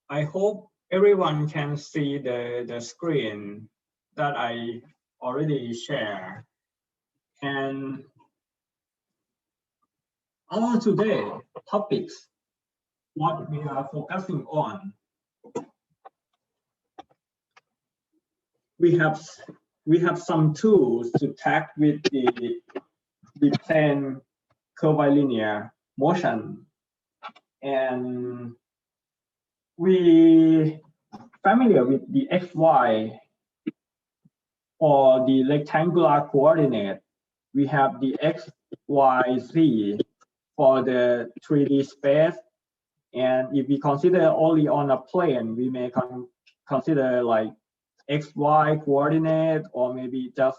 I hope everyone can see the screen that I already shared. And our today topics, what we are focusing on, we have some tools to tackle with the plane curvilinear motion, and we familiar with the xy or the rectangular coordinate. We have the x, y, z for the 3D space, and if we consider only on a plane, we may consider like xy coordinate, or maybe just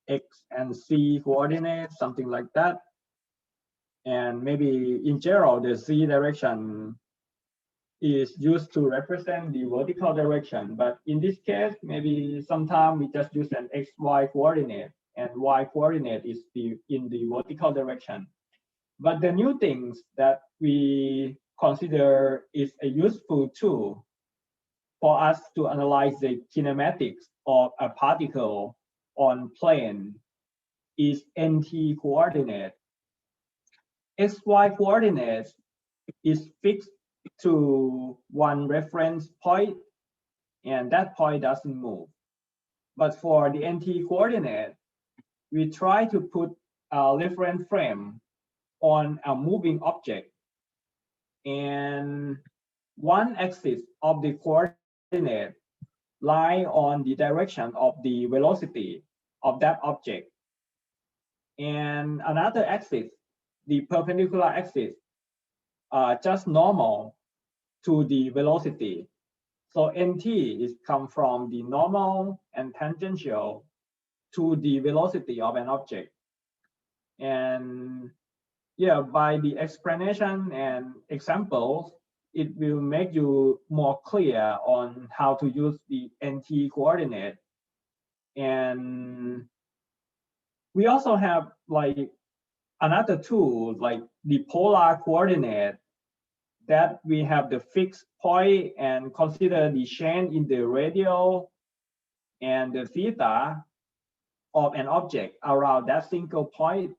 x and z coordinate, something like that. And maybe in general, the z direction is used to represent the vertical direction, but in this case, maybe sometimes we just use an xy coordinate, and y coordinate is in the vertical direction. But the new things that we consider is a useful tool for us to analyze the kinematics of a particle on plane is NT coordinate. XY coordinates is fixed to one reference point, and that point doesn't move. But for the NT coordinate, we try to put a reference frame on a moving object, and one axis of the coordinate lie on the direction of the velocity of that object, and another axis, the perpendicular axis, just normal to the velocity. So NT is come from the normal and tangential to the velocity of an object. And yeah, by the explanation and examples, it will make you more clear on how to use the NT coordinate. And we also have like another tool, like the polar coordinate, that we have the fixed point and consider the change in the radial and the theta of an object around that single point.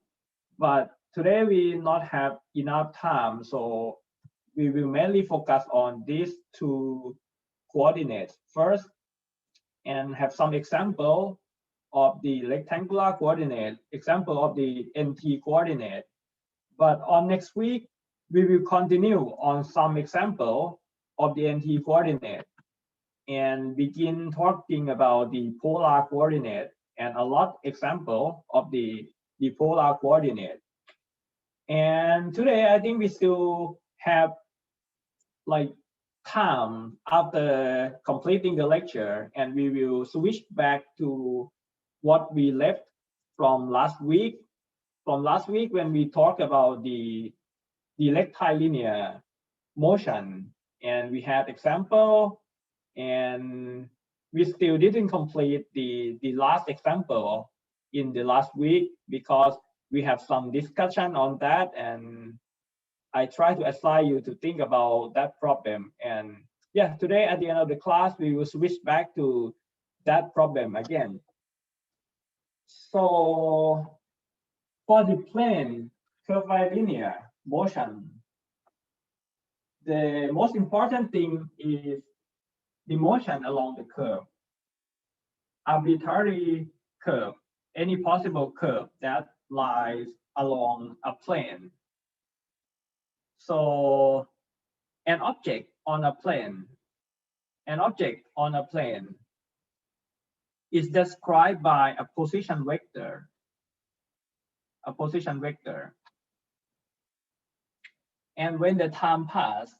But today we not have enough time, so we will mainly focus on these two coordinates first, and have some example of the rectangular coordinate, example of the NT coordinate. But on next week, we will continue on some example of the NT coordinate and begin talking about the polar coordinate and a lot example of the polar coordinate. And today, I think we still have like time after completing the lecture, and we will switch back to what we left from last week. From last week, when we talked about the rectilinear motion, and we had example, and we still didn't complete the last example in the last week because we have some discussion on that, and I try to assign you to think about that problem. And yeah, today at the end of the class, we will switch back to that problem again. So for the plane curvilinear motion, the most important thing is the motion along the curve. Arbitrary curve, any possible curve that lies along a plane. So an object on a plane is described by a position vector. And when the time passes,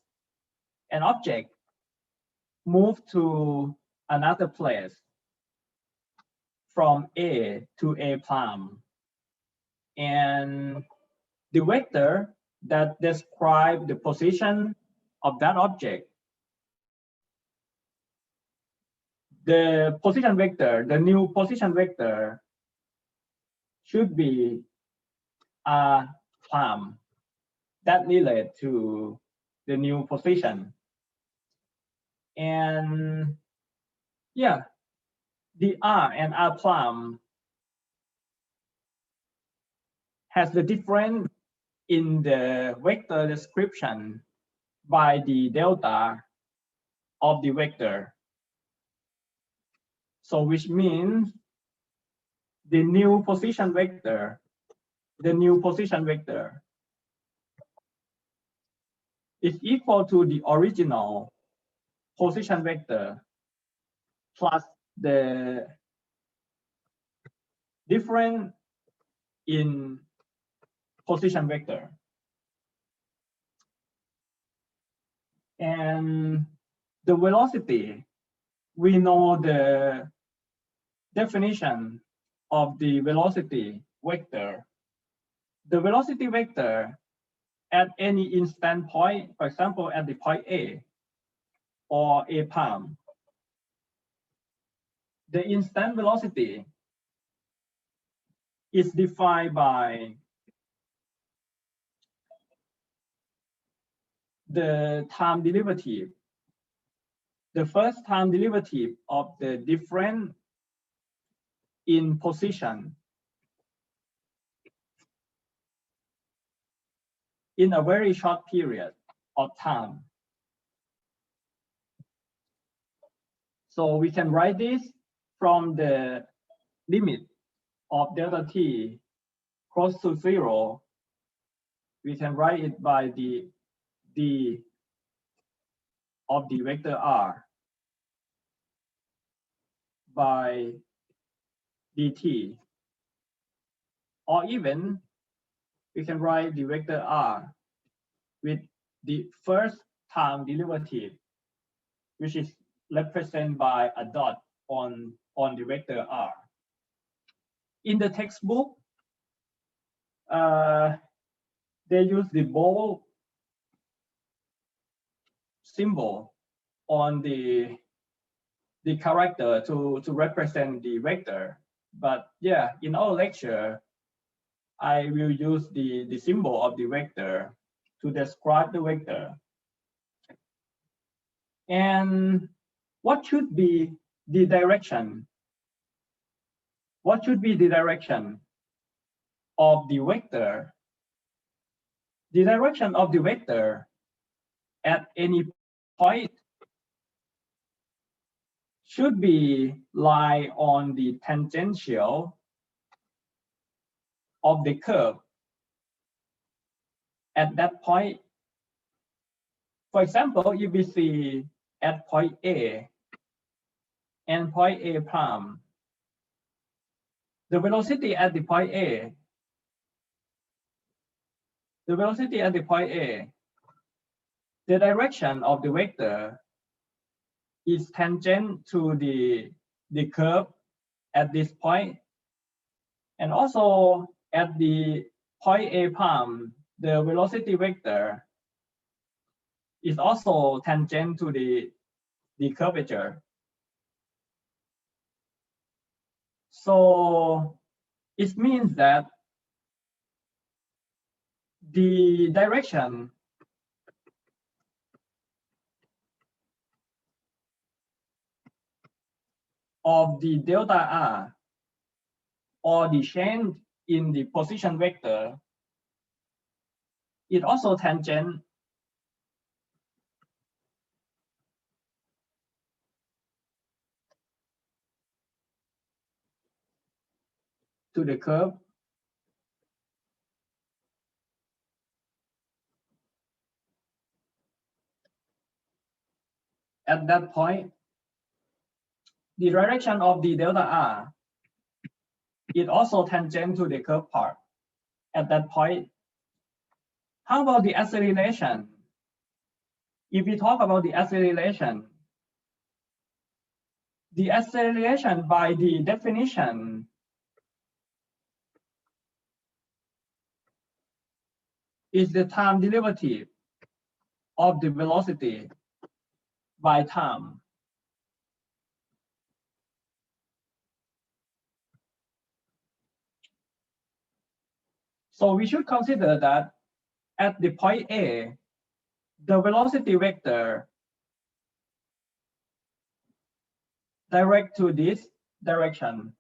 an object moves to another place from A to A prime. And the vector that describes the position of that object, the position vector, the new position vector should be a prime that relate to the new position. And yeah, the R and R prime has the difference in the vector description by the delta of the vector. So which means the new position vector is equal to the original position vector plus the difference in position vector. And the velocity, we know the definition of the velocity vector. The velocity vector at any instant point, for example, at the point A or A prime, the instant velocity is defined by the time derivative, the first time derivative of the difference in position in a very short period of time. So we can write this from the limit of delta t close to 0. We can write it by the d of the vector r by dt, or even we can write the vector r with the first time derivative, which is represented by a dot on the vector r. In the textbook, they use the bold symbol on the character to represent the vector. But yeah, in our lecture, I will use the symbol of the vector to describe the vector. And what should be the direction? What should be the direction of the vector? The direction of the vector at any point should be lie on the tangential of the curve at that point. For example, if we see at point A and point A prime, the velocity at the point A, the direction of the vector is tangent to the curve at this point. And also at the point A prime, the velocity vector is also tangent to the curvature. So it means that the direction of the delta r, or the change in the position vector, is also tangent to the curve at that point. The direction of the delta r is also tangent to the curve part at that point. How about the acceleration? If we talk about the acceleration by the definition is the time derivative of the velocity by time. So we should consider that at the point A, the velocity vector direct to this direction.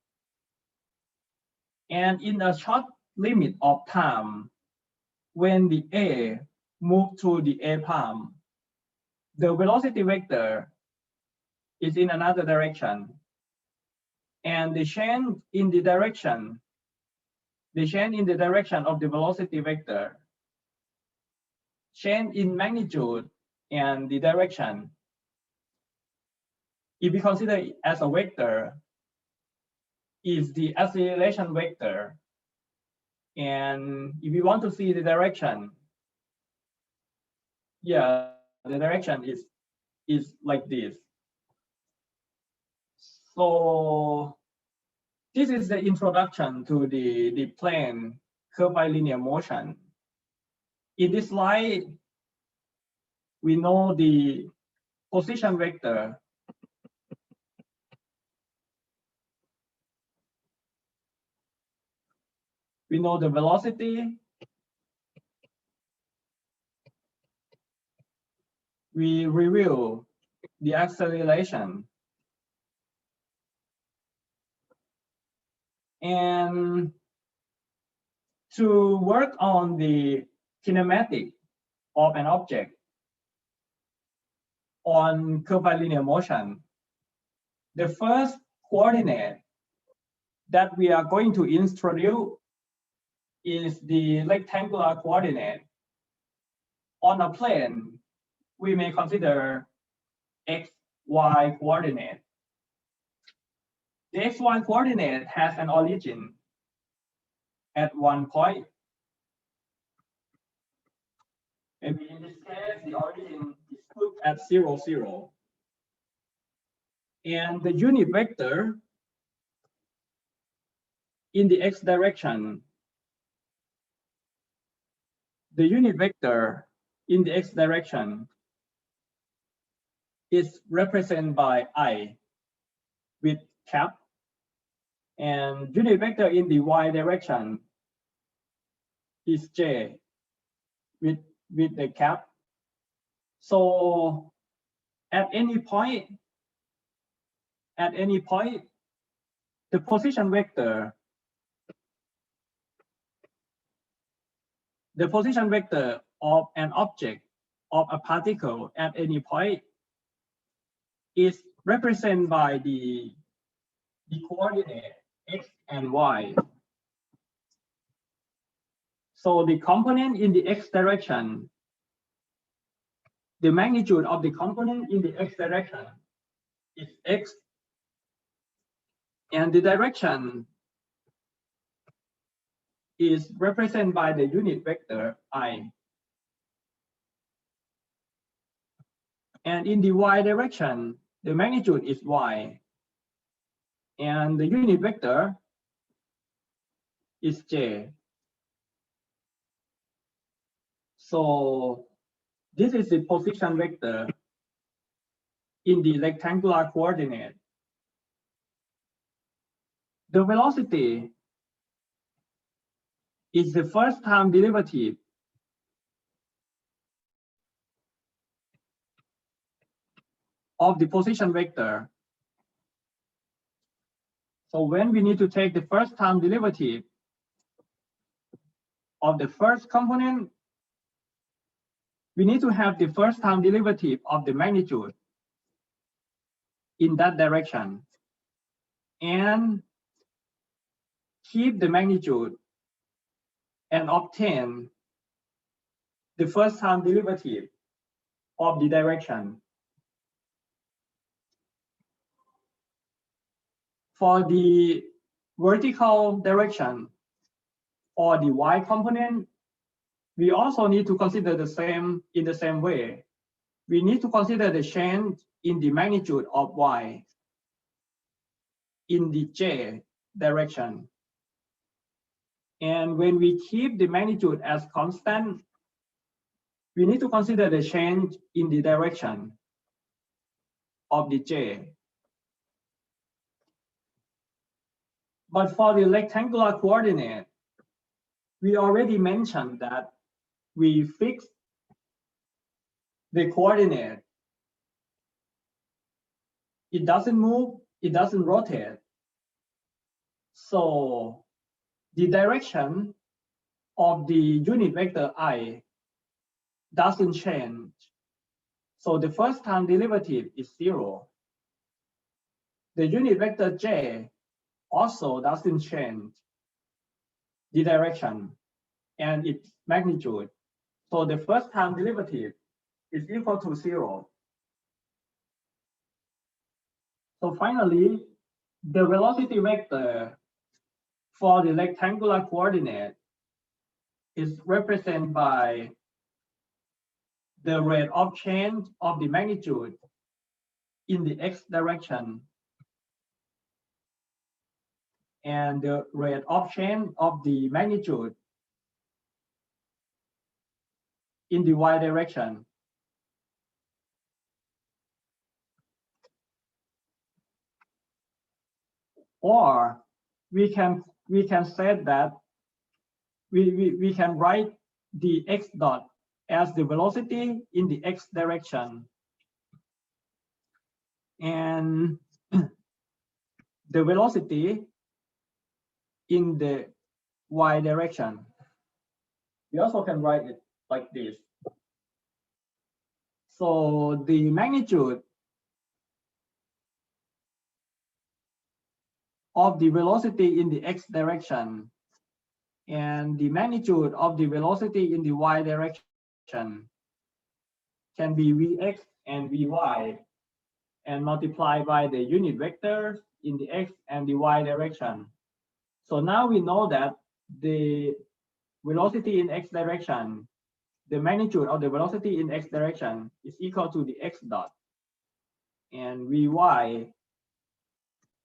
And in a short limit of time, when the A moves to the A prime, the velocity vector is in another direction. And the change in the direction of the velocity vector, change in magnitude and the direction, if we consider it as a vector, is the acceleration vector. And if we want to see the direction, yeah, the direction is like this. So this is the introduction to the plane curvilinear motion. In this slide, we know the position vector. We know the velocity. We review the acceleration. And to work on the kinematic of an object on curvilinear motion, the first coordinate that we are going to introduce is the rectangular coordinate. On a plane, we may consider x, y coordinate. The x1 coordinate has an origin at one point. Maybe in this case, the origin is put at 0, 0. And the unit vector in the x direction, the unit vector in the x direction is represented by I with cap, and unit vector in the y direction is J with the cap. So at any point, the position vector of an object, of a particle at any point, is represented by the coordinate x and y. So the component in the x direction, the magnitude of the component in the x direction is x, and the direction is represented by the unit vector I. And in the y direction, the magnitude is y, and the unit vector is j. So this is the position vector in the rectangular coordinate. The velocity is the first time derivative of the position vector. So when we need to take the first time derivative of the first component, we need to have the first time derivative of the magnitude in that direction and keep the magnitude and obtain the first time derivative of the direction. For the vertical direction or the y component, we also need to consider the same in the same way. We need to consider the change in the magnitude of y in the j direction. And when we keep the magnitude as constant, we need to consider the change in the direction of the j. But for the rectangular coordinate, we already mentioned that we fix the coordinate. It doesn't move, it doesn't rotate. So the direction of the unit vector I doesn't change. So the first time derivative is 0. The unit vector J also doesn't change the direction and its magnitude. So the first time derivative is equal to 0. So finally, the velocity vector for the rectangular coordinate is represented by the rate of change of the magnitude in the x direction and the rate of change of the magnitude in the y direction. Or we can say that we can write the x dot as the velocity in the x direction and the velocity in the y direction. We also can write it like this. So the magnitude of the velocity in the x direction and the magnitude of the velocity in the y direction can be vx and vy and multiplied by the unit vectors in the x and the y direction. So now we know that the velocity in x direction, the magnitude of the velocity in x direction is equal to the x dot, and vy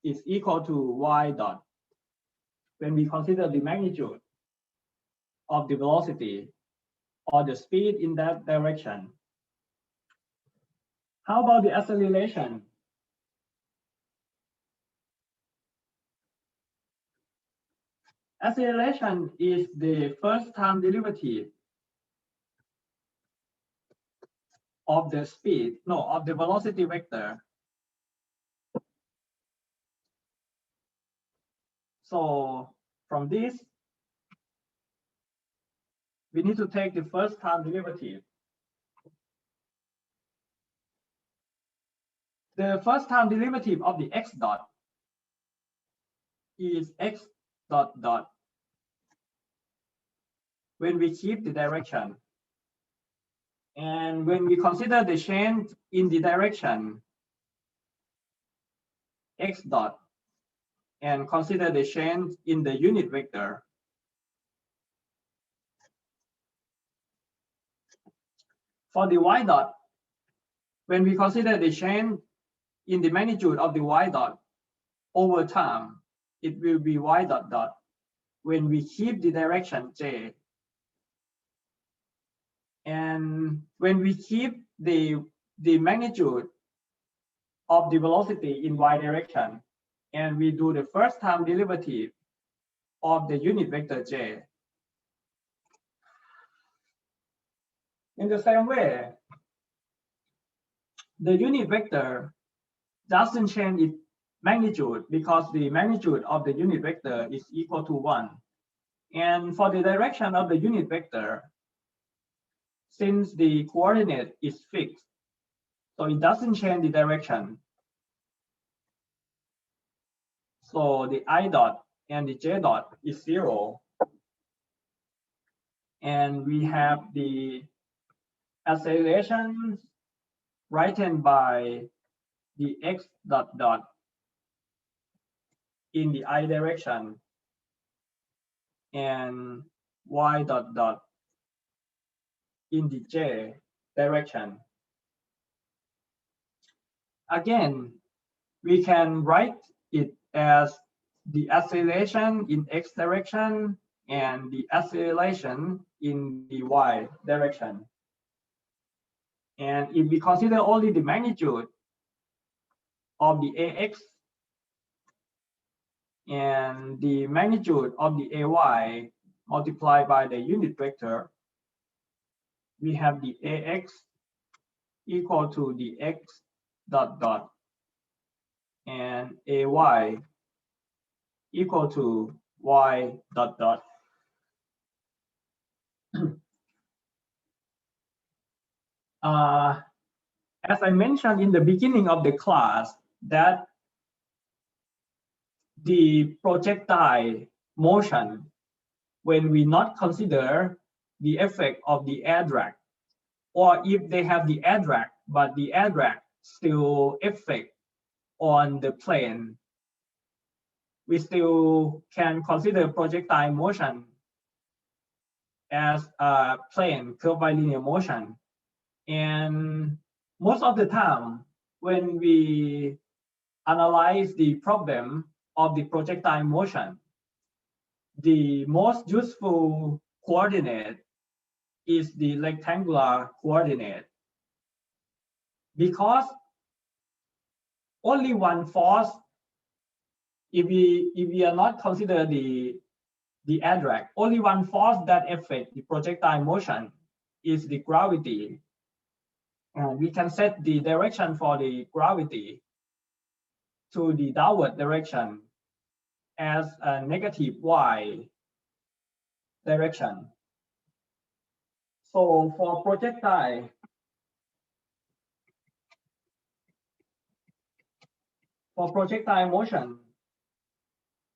is equal to y dot when we consider the magnitude of the velocity or the speed in that direction. How about the acceleration? Acceleration is the first time derivative of the speed, no, of the velocity vector. So from this, we need to take the first time derivative. The first time derivative of the x dot is x dot dot when we keep the direction. And when we consider the change in the direction, x dot, and consider the change in the unit vector, for the y dot, when we consider the change in the magnitude of the y dot over time, it will be y dot dot when we keep the direction j. And when we keep the magnitude of the velocity in y direction, and we do the first time derivative of the unit vector j. In the same way, the unit vector doesn't change its magnitude because the magnitude of the unit vector is equal to 1. And for the direction of the unit vector, since the coordinate is fixed, so it doesn't change the direction. So the I dot and the J dot is 0. And we have the acceleration written by the x dot dot in the I direction and y dot dot in the j direction. Again, we can write it as the acceleration in x direction and the acceleration in the y direction. And if we consider only the magnitude of the ax and the magnitude of the ay multiplied by the unit vector, we have the ax equal to the x dot dot and ay equal to y dot dot. As I mentioned in the beginning of the class, that the projectile motion, when we not consider the effect of the air drag, or if they have the air drag, but the air drag still effect on the plane, we still can consider projectile motion as a plane curvilinear motion. And most of the time, when we analyze the problem of the projectile motion, the most useful coordinate is the rectangular coordinate, because only one force, if we are not consider the air drag, only one force that affect the projectile motion is the gravity. And we can set the direction for the gravity to the downward direction as a negative y direction. So for projectile motion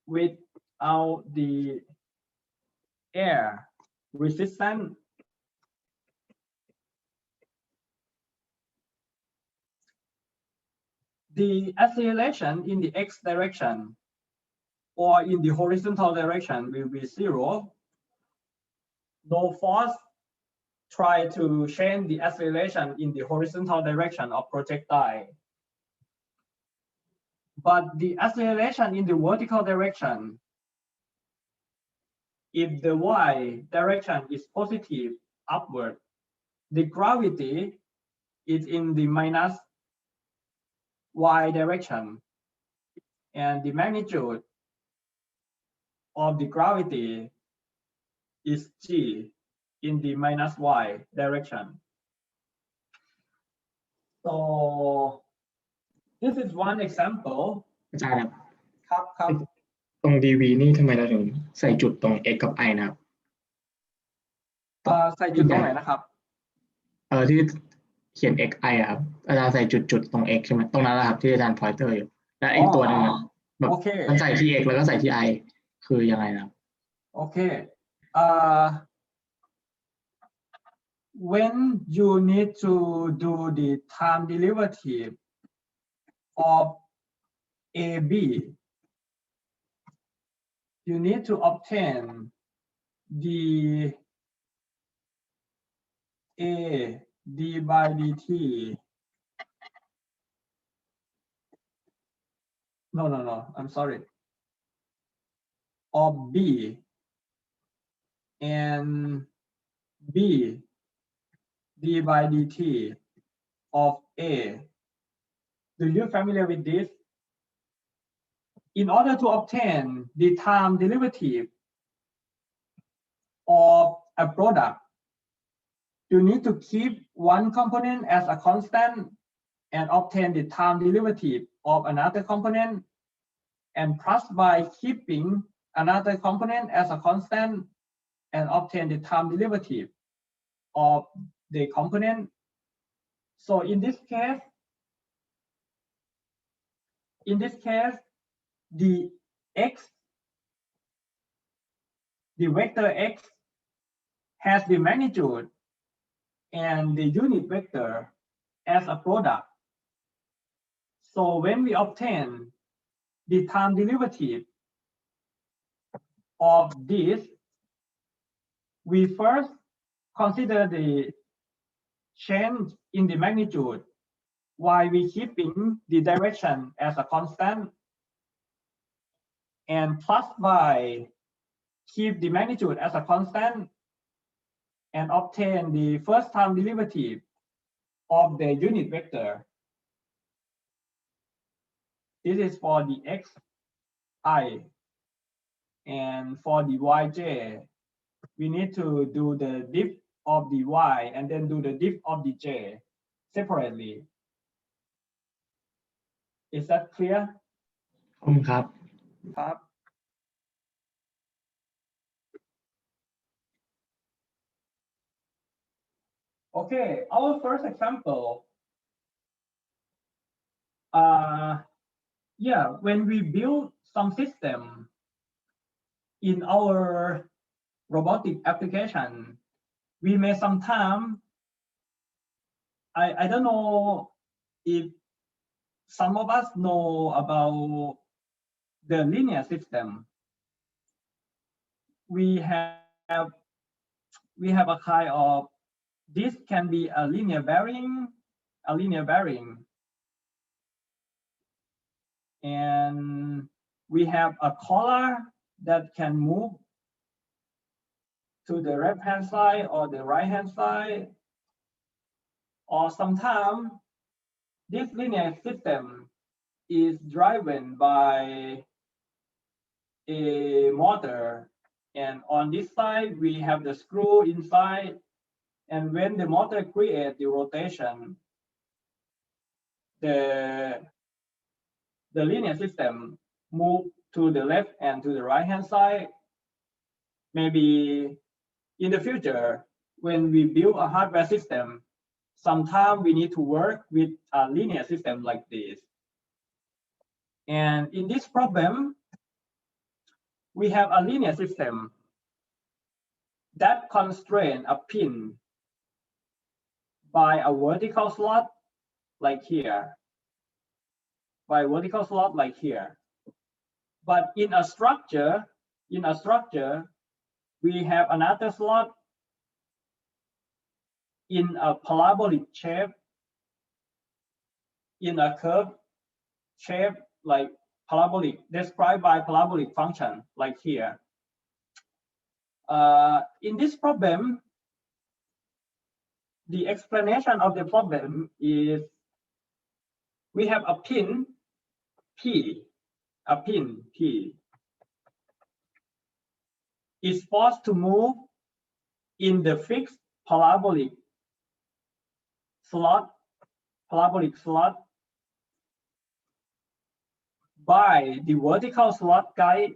without the air resistance, the acceleration in the x direction or in the horizontal direction will be 0. No force try to change the acceleration in the horizontal direction of projectile. But the acceleration in the vertical direction, if the y direction is positive upward, the gravity is in the minus y direction, and the magnitude of the gravity is g in the minus y direction. So this is one example. อาจารย์ครับ ครับ ตรง dv นี่ทำไมเราถึงใส่จุดตรง x กับ i นะครับ ใส่จุดตรงไหนนะครับ ที่เขียน x i อะครับอาจารย์ใส่จุดตรง x ใช่ไหมตรงนั้นแหละครับที่อาจารย์ pointer อยู่แล้วอีกตัวหนึงแบบมันใส่ที่ x แล้วก็ใส่ที่ i คือยังไงนะครับ โอเค when you need to do the time derivative of AB, you need to obtain the A d by dt. No, I'm sorry. Of B and B d by dt of A. Do you familiar with this? In order to obtain the time derivative of a product, you need to keep one component as a constant and obtain the time derivative of another component, and plus by keeping another component as a constant and obtain the time derivative of the component. So in this case, the x, the vector x has the magnitude and the unit vector as a product. So when we obtain the time derivative of this, we first consider the change in the magnitude while we keeping the direction as a constant, and plus by keep the magnitude as a constant and obtain the first time derivative of the unit vector. This is for the xi, and for the yj, we need to do the diff of the y and then do the diff of the j. separately. Is that clear? ครับ ครับ Okay, our first example. Yeah, when we build some system in our robotic application, we may sometimes, I don't know if some of us know about the linear system. We have a kind of, this can be a linear bearing, and we have a collar that can move to the left hand side or the right hand side, or sometimes this linear system is driven by a motor, and on this side we have the screw inside, and when the motor creates the rotation, the linear system move to the left and to the right hand side. Maybe in the future, when we build a hardware system, sometimes we need to work with a linear system like this. And in this problem, we have a linear system that constrains a pin by a vertical slot like here, But in a structure, we have another slot in a parabolic shape, in a curve shape like parabolic, described by parabolic function like here. In this problem, the explanation of the problem is we have a pin P, is forced to move in the fixed parabolic slot by the vertical slot guide.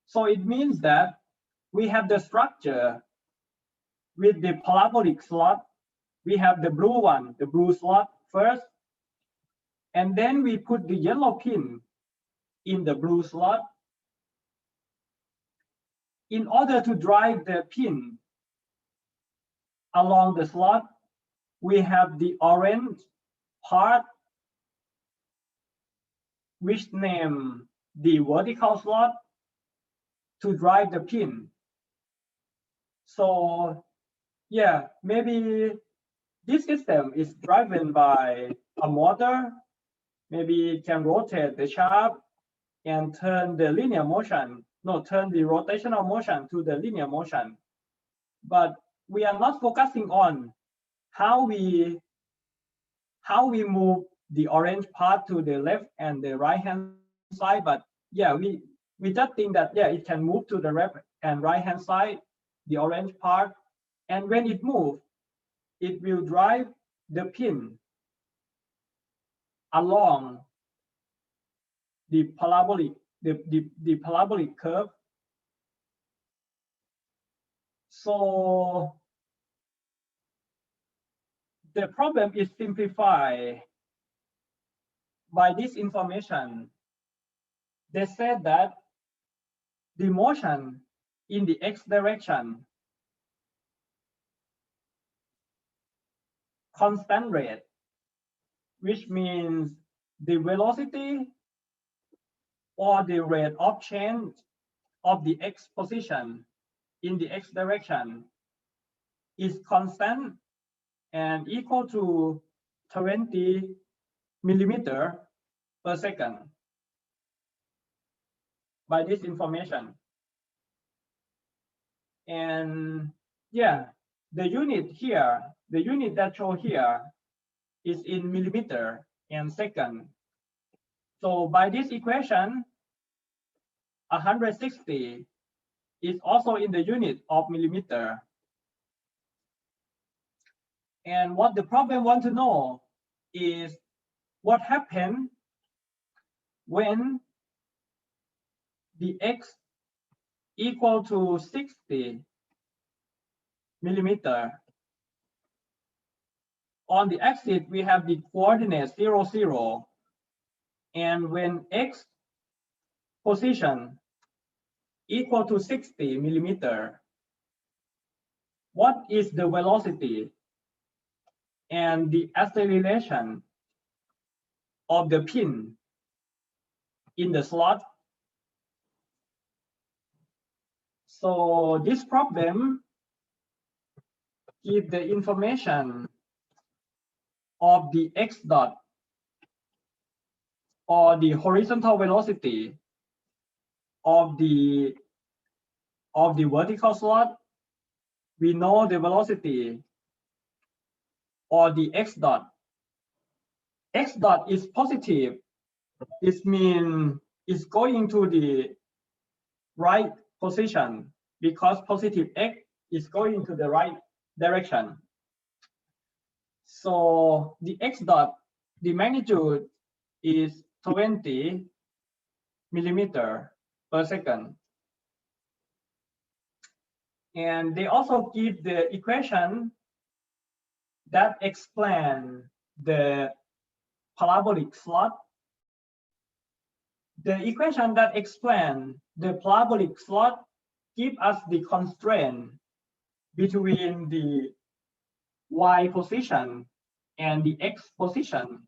So it means that we have the structure with the parabolic slot. We have the blue one, the blue slot first, and then we put the yellow pin in the blue slot. In order to drive the pin along the slot, we have the orange part, which name the vertical slot, to drive the pin. So yeah, maybe this system is driven by a motor. Maybe it can rotate the shaft and turn the linear motion, turn the rotational motion to the linear motion. But we are not focusing on how we move the orange part to the left and the right hand side. But yeah, we just think that yeah, it can move to the left and right hand side, the orange part, and when it moves, it will drive the pin along the parabolic curve. So the problem is simplified by this information. They said that the motion in the x direction constant rate, which means the velocity or the rate of change of the x position in the x direction is constant and equal to 20 millimeter per second by this information. And yeah, the unit here, the unit that show here is in millimeter and second. So by this equation, 160 is also in the unit of millimeter And what the problem want to know is what happened when the x equal to 60 millimeter. On the axis, we have the coordinate 0, 0. And when x position equal to 60 millimeter, what is the velocity and the acceleration of the pin in the slot? So this problem gives the information of the x dot or the horizontal velocity of the vertical slot. We know the velocity or the x dot. X dot is positive. This means it's going to the right position because positive x is going to the right direction. So the x dot, the magnitude is 20 millimeter per second. And they also give the equation that explain the parabolic slot. The equation that explain the parabolic slot give us the constraint between the y position and the x position.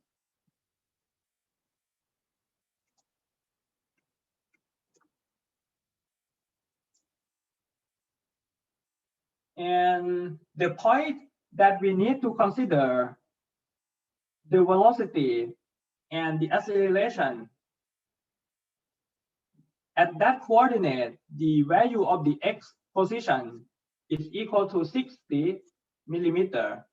And the point that we need to consider the velocity and the acceleration. At that coordinate, the value of the x position is equal to 60 millimeter.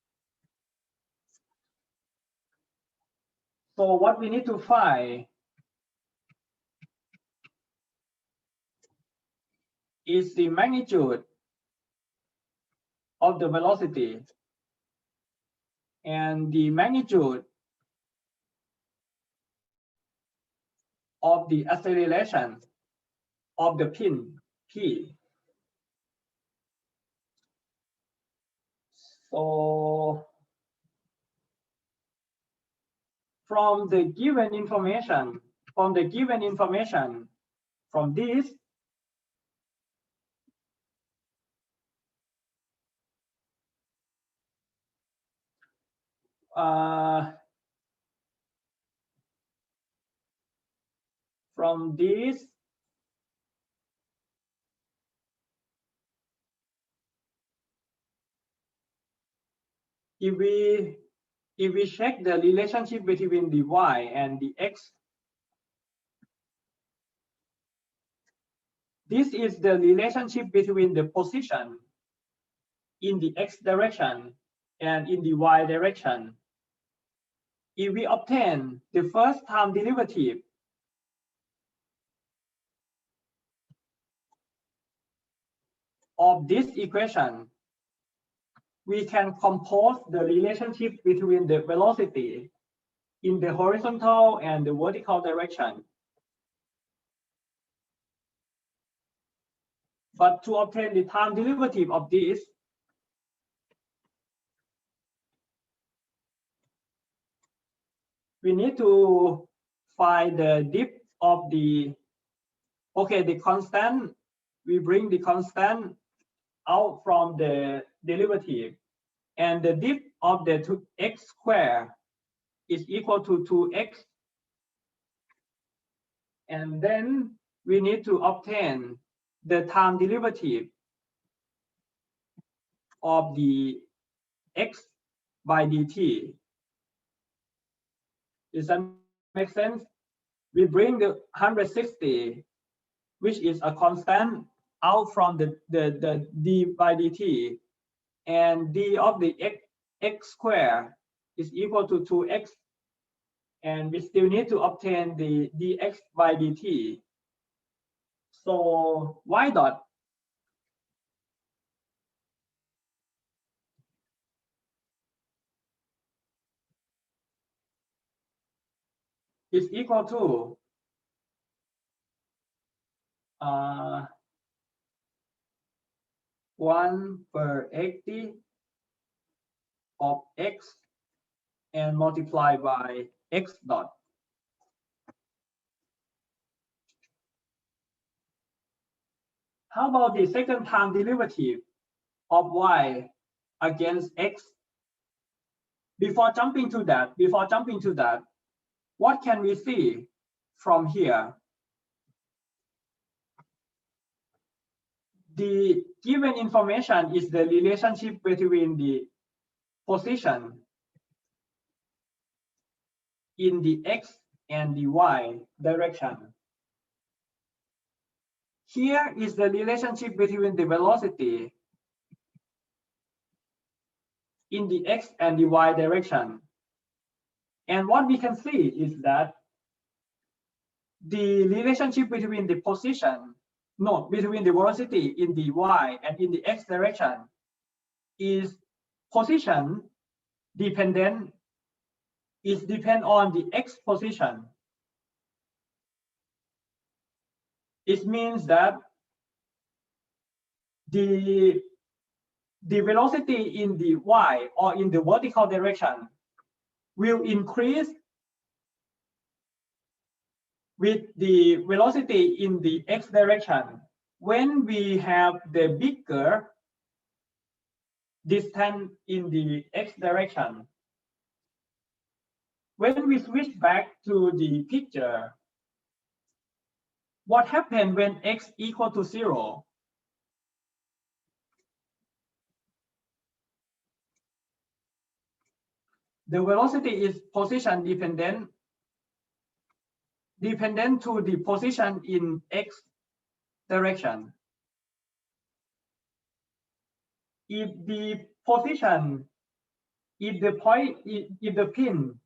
So what we need to find is the magnitude of the velocity and the magnitude of the acceleration of the pin P. So from the given information, from this, if we check the relationship between the y and the x, this is the relationship between the position in the x direction and in the y direction. If we obtain the first time derivative of this equation, we can compose the relationship between the velocity in the horizontal and the vertical direction. But to obtain the time derivative of this, we need to find the dip of the, the constant. We bring the constant out from the derivative, and the dip of the x squared is equal to 2x. And then we need to obtain the time derivative of the x by dt. Does that make sense? We bring the 160, which is a constant, out from the d by dt, and d of the x squared is equal to 2x, and we still need to obtain the dx by dt. So y dot is equal to 1/80 of x and multiply by x dot. How about the second time derivative of y against x? Before jumping to that, what can we see from here? The given information is the relationship between the position in the x and the y direction. Here is the relationship between the velocity in the x and the y direction. And what we can see is that the relationship between the between the velocity in the y and in the x direction is position dependent, depend on the x position. It means that the velocity in the y or in the vertical direction will increase with the velocity in the x direction when we have the bigger distance in the x direction. When we switch back to the picture, what happens when x equal to 0? The velocity is position dependent to the position in x direction. If the position, if the pin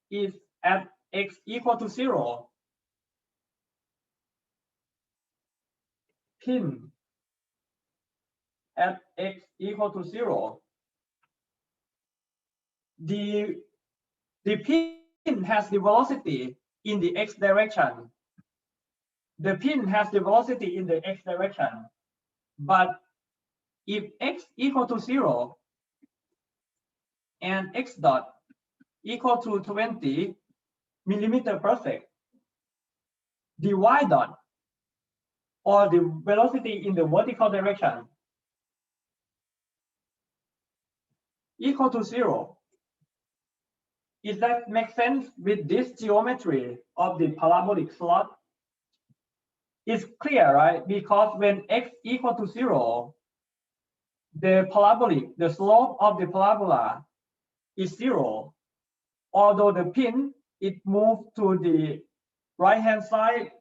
is at x equal to 0, pin at x equal to 0, the pin has the velocity in the x direction. The pin has the velocity in the x direction. But if x equal to 0 and x dot equal to 20 millimeter per second, the y dot or the velocity in the vertical direction equal to 0. Does that make sense with this geometry of the parabolic slot? It's clear, right? Because when x equal to 0, the slope of the parabola is 0. Although the pin, it moved to the right-hand side,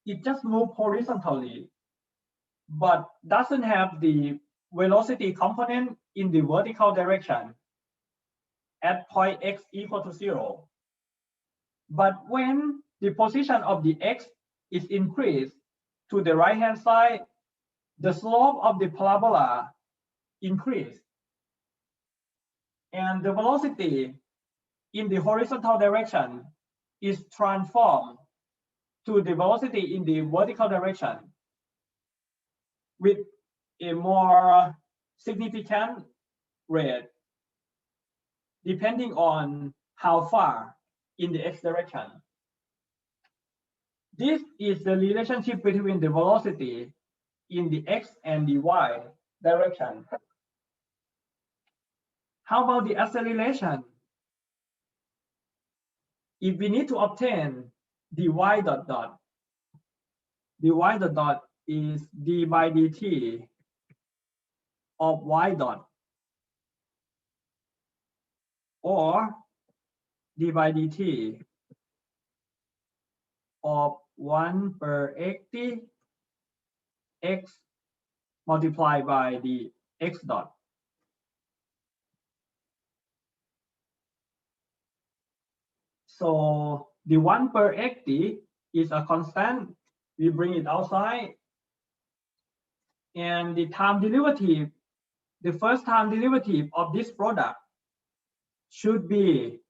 it just moved horizontally, but doesn't have the velocity component in the vertical direction at point x equal to 0. But when the position of the x is increased to the right-hand side, the slope of the parabola increased, and the velocity in the horizontal direction is transformed to the velocity in the vertical direction with a more significant rate, depending on how far in the x direction. This is the relationship between the velocity in the x and the y direction. How about the acceleration? If we need to obtain the y dot dot, the y dot dot is d by dt of y dot, or d by dt of 1/80 x multiplied by the x dot. So the 1/80 is a constant. We bring it outside. And the time derivative, the first time derivative of this product should be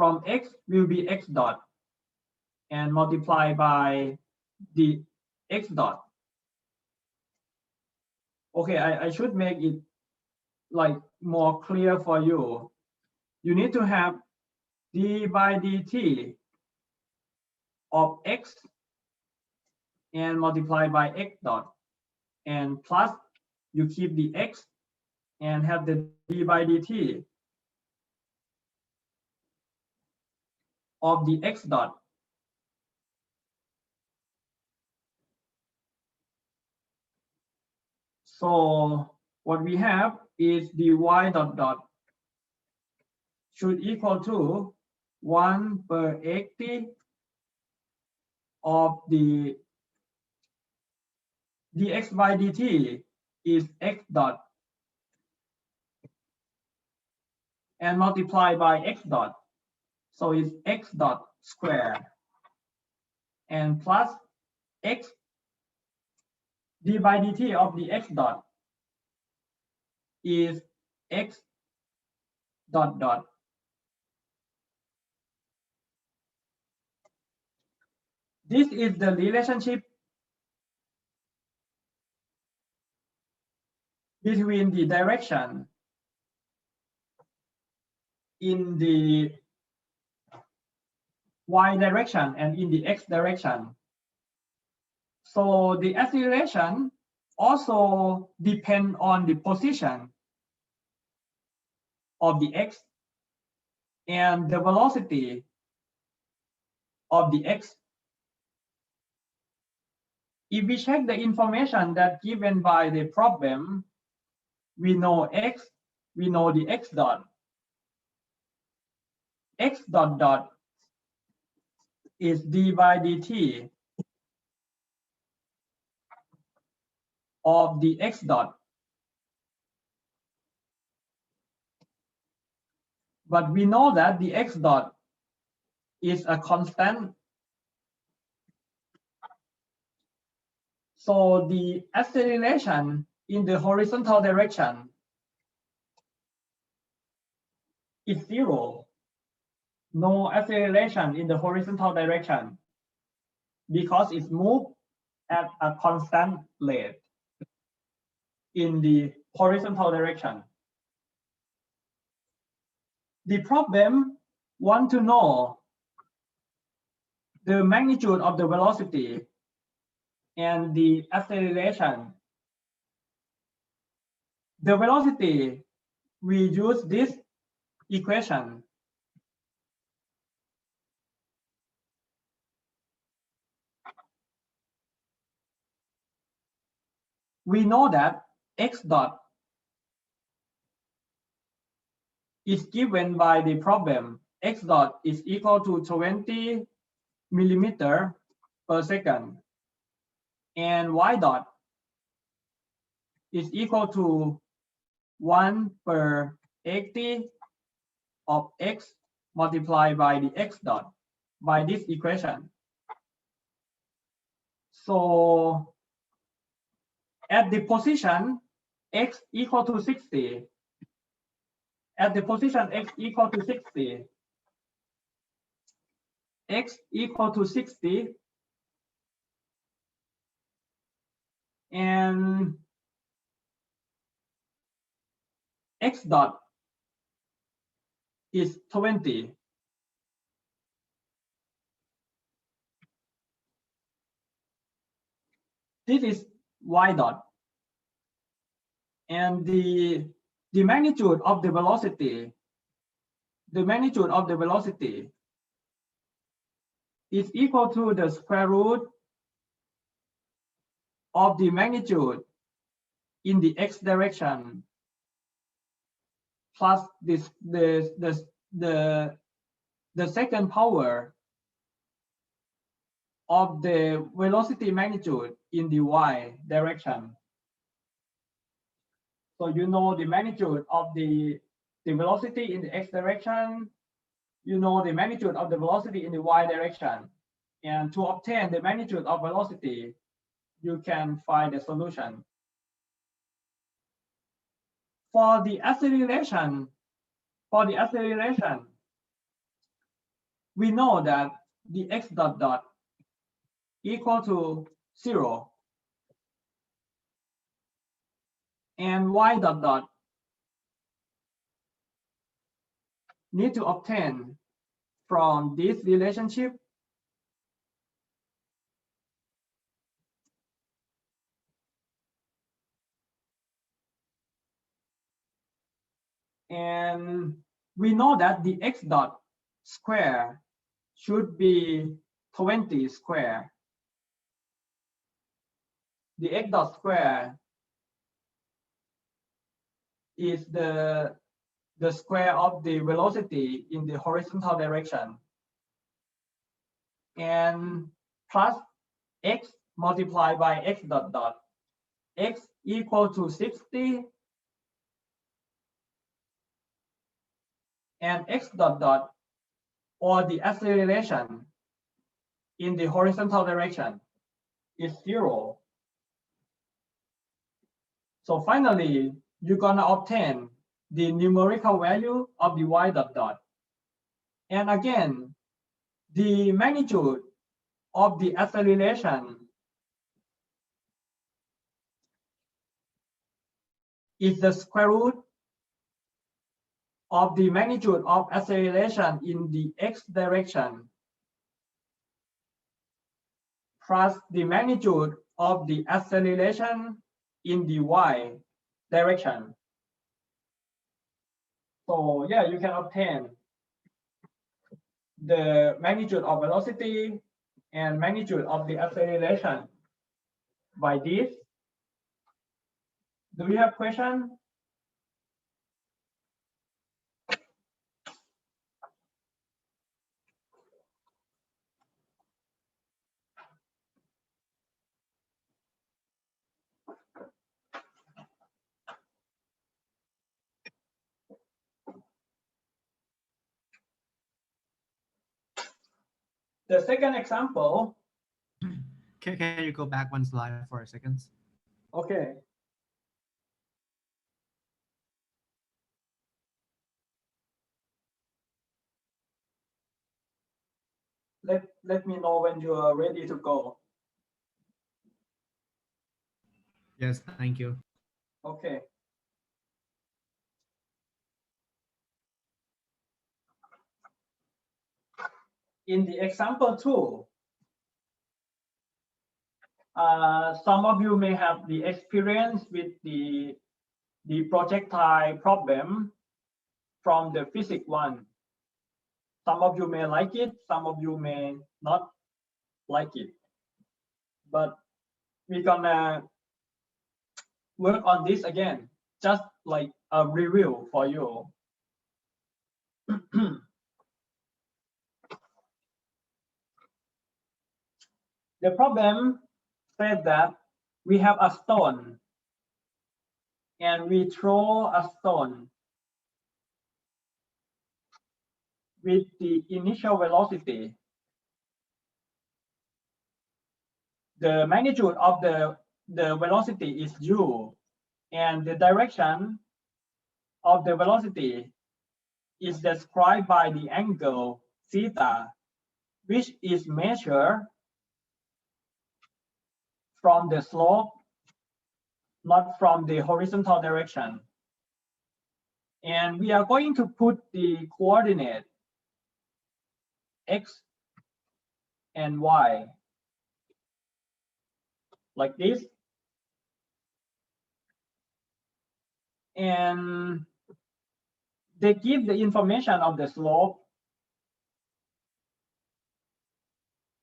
from x will be x dot and multiply by the x dot. Okay, I should make it like more clear for you. You need to have d by dt of x and multiply by x dot, and plus you keep the x and have the d by dt of the x dot. So what we have is the y dot dot should equal to 1/80 of the dx by dt is x dot and multiply by x dot. So it's x dot square and plus x d by dt of the x dot is x dot dot. This is the relationship between the direction in the y direction and in the x direction. So the acceleration also depends on the position of the x and the velocity of the x. If we check the information that given by the problem, we know x, we know the x dot. X dot dot is d by dt of the x dot. But we know that the x dot is a constant. So the acceleration in the horizontal direction is 0. No acceleration in the horizontal direction because it's moved at a constant rate in the horizontal direction. The problem wants to know the magnitude of the velocity and the acceleration. The velocity, we use this equation. We know that x dot is given by the problem. X dot is equal to 20 millimeter per second, and y dot is equal to 1/80 of x multiplied by the x dot by this equation. So at the position x equal to 60, at the position x equal to 60, x equal to 60, and x dot is 20. This is y dot, and the magnitude of the velocity, is equal to the square root of the magnitude in the x direction plus the second power of the velocity magnitude in the y direction. So you know the magnitude of the velocity in the x direction, you know the magnitude of the velocity in the y direction. And to obtain the magnitude of velocity, you can find a solution. For the acceleration, we know that the x dot dot equal to 0 and y dot dot need to obtain from this relationship and we know that the x dot square should be 20 square. The x dot square is the square of the velocity in the horizontal direction, and plus x multiplied by x dot dot, x equal to 60, and x dot dot, or the acceleration in the horizontal direction, is 0. So finally, you're gonna obtain the numerical value of the y dot dot. And again, the magnitude of the acceleration is the square root of the magnitude of acceleration in the x direction plus the magnitude of the acceleration in the y direction. So yeah, you can obtain the magnitude of velocity and magnitude of the acceleration by this. Do you have question? The second example. Can you go back one slide for a second? Okay. Let me know when you are ready to go. Yes, thank you. Okay. In the example 2, some of you may have the experience with the projectile problem from the physics 1. Some of you may like it, some of you may not like it. But we're gonna work on this again, just like a review for you. The problem said that we have a stone and we throw a stone with the initial velocity. The magnitude of the velocity is u, and the direction of the velocity is described by the angle theta, which is measured from the slope, not from the horizontal direction. And we are going to put the coordinate x and y like this. And they give the information of the slope.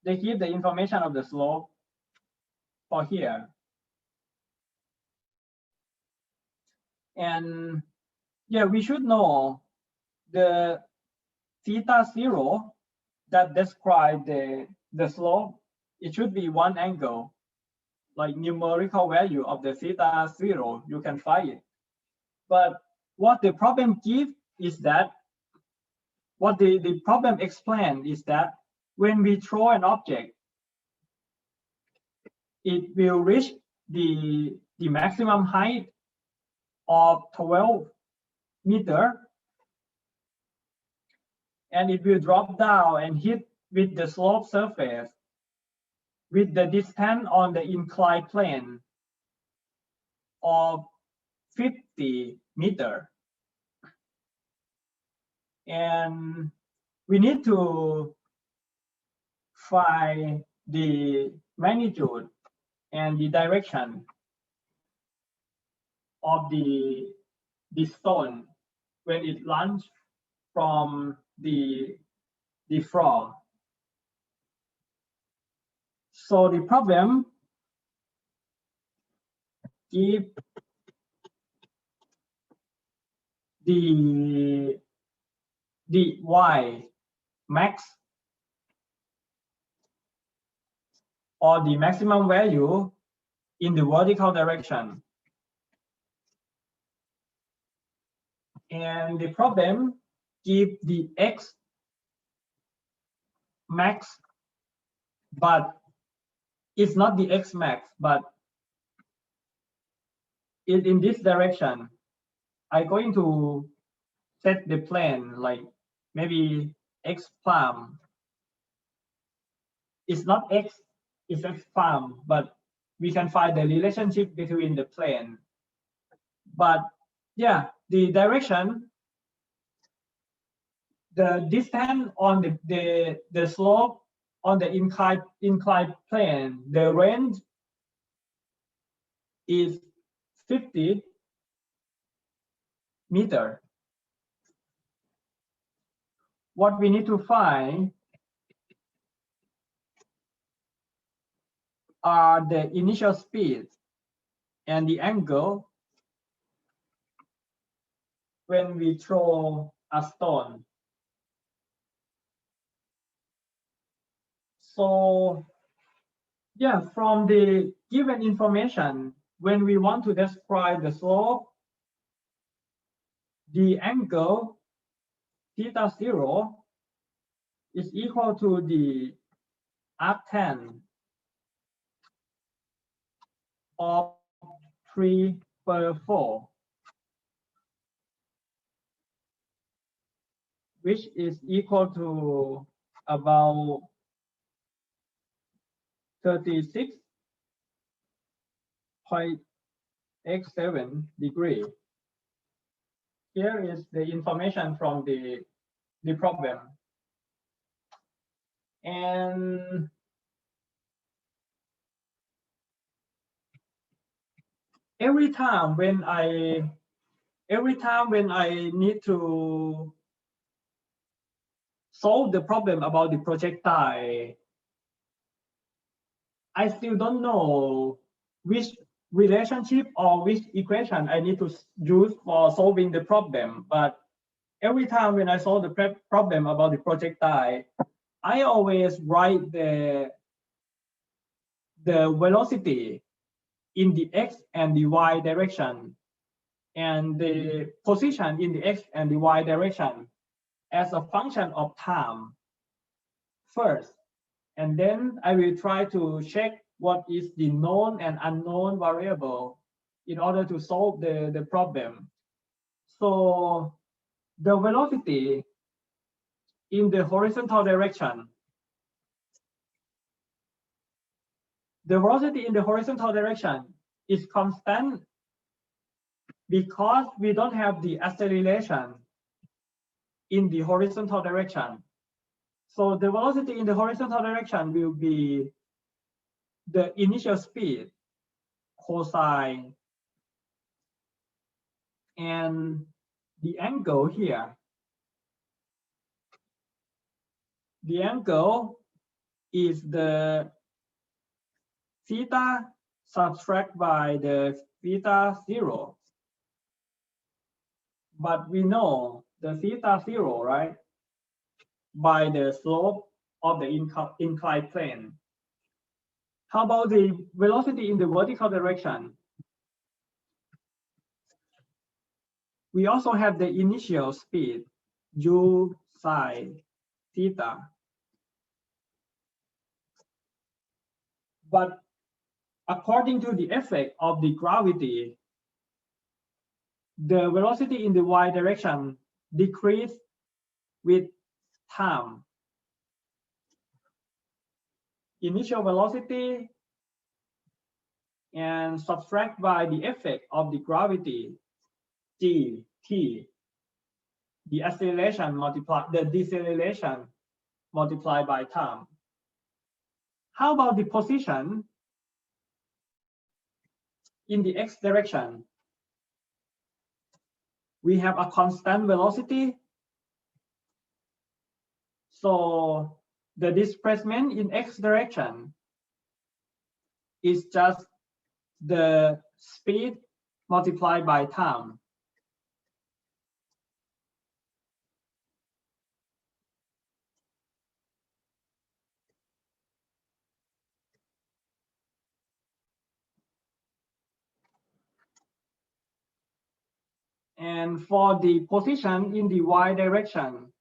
They give the information of the slope for here. And yeah, we should know the theta 0 that describe the slope. It should be one angle, like numerical value of the theta 0, you can find it. But what the problem gives is that, what the problem explains is that when we throw an object, it will reach the maximum height of 12 meters. and it will drop down and hit with the slope surface with the distance on the inclined plane of 50 meters. And we need to find the magnitude and the direction of the stone when it launched from the floor. So the problem give the y max or the maximum value in the vertical direction. And the problem give the x max, but it's not the x max, but in this direction. I'm going to set the plane like maybe x prime. It's not x, it's x prime, but we can find the relationship between the plane. But yeah, the direction, the distance on the slope on the inclined plane, the range is 50 meters. What we need to find are the initial speed and the angle when we throw a stone. So yeah, from the given information, when we want to describe the slope, the angle theta 0 is equal to the arctan of 3/4, which is equal to about 36.87 degrees. Here is the information from the problem. And every time when I need to solve the problem about the projectile, I still don't know which relationship or which equation I need to use for solving the problem. But every time when I solve the problem about the projectile, I always write the velocity in the x and the y direction and the position in the x and the y direction as a function of time first. And then I will try to check what is the known and unknown variable in order to solve the problem. So the velocity in the horizontal direction, is constant because we don't have the acceleration in the horizontal direction. So the velocity in the horizontal direction will be the initial speed cosine and the angle here. The angle is the theta subtract by the theta 0. But we know the theta 0, right? By the slope of the inclined plane. How about the velocity in the vertical direction? We also have the initial speed, u sine theta. But according to the effect of the gravity, the velocity in the y direction decrease with time. Initial velocity and subtract by the effect of the gravity g t, the acceleration multiplied the deceleration multiplied by time. How about the position in the x direction? We have a constant velocity, so the displacement in x direction is just the speed multiplied by time. And for the position in the y direction,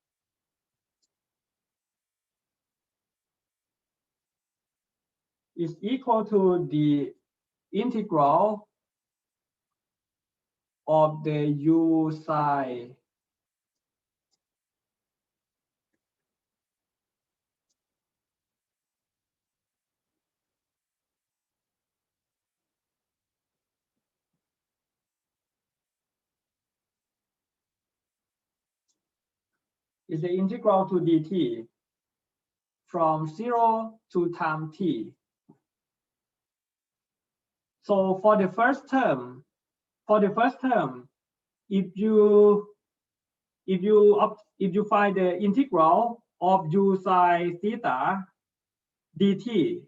is equal to the integral of the u psi is the integral to dt from 0 to time t. So for the first term, if you find the integral of u psi theta dt,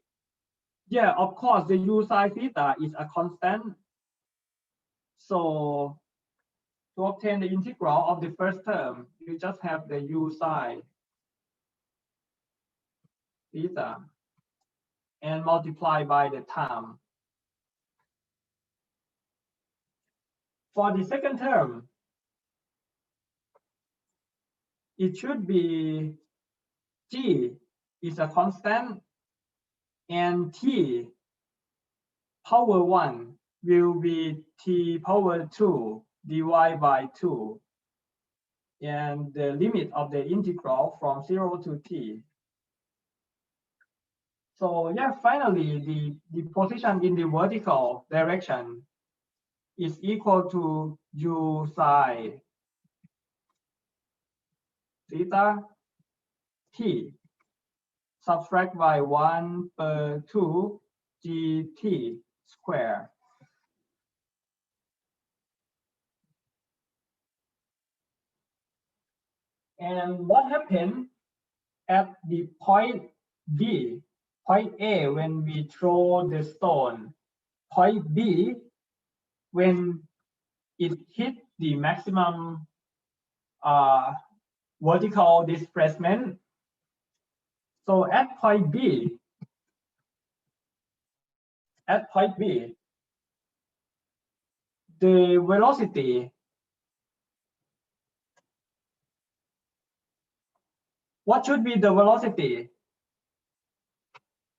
yeah, of course the u psi theta is a constant. So to obtain the integral of the first term, you just have the u psi theta and multiply by the time. For the second term, it should be g is a constant and t power 1 will be t power 2 divided by 2, and the limit of the integral from 0 to t. So yeah, finally the position in the vertical direction is equal to u psi theta t subtract by 1/2 gt square. And what happened at the point B, point A when we throw the stone, point B when it hit the maximum vertical displacement. So at point B, the velocity, what should be the velocity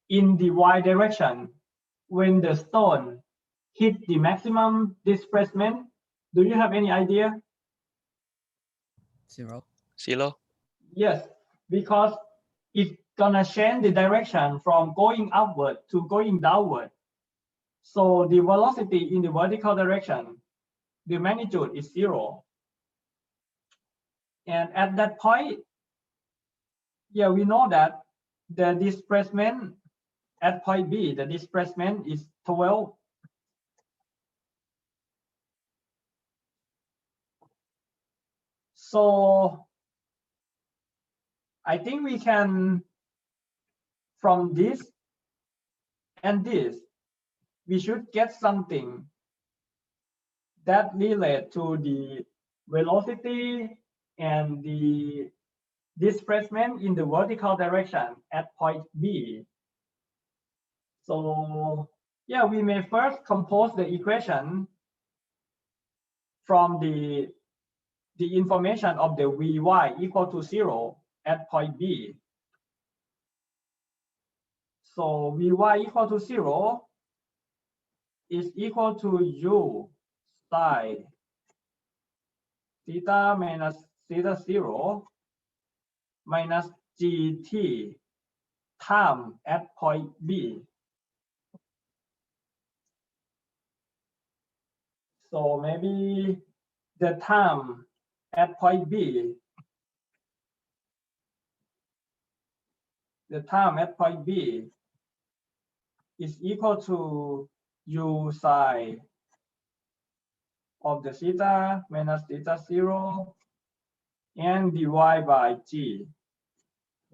in the y direction when the stone hit the maximum displacement? Do you have any idea? 0. Yes, because it's gonna change the direction from going upward to going downward. So the velocity in the vertical direction, the magnitude is 0. And at that point, yeah, we know that the displacement at point B, the displacement is 12. So I think we can, from this and this, we should get something that relate to the velocity and the displacement in the vertical direction at point B. So yeah, we may first compose the equation from the information of the Vy equal to 0 at point B. So Vy equal to 0 is equal to u psi theta minus theta 0 minus gt time at point B. So maybe the time at point B, is equal to u psi of the theta minus theta 0 and divided by g.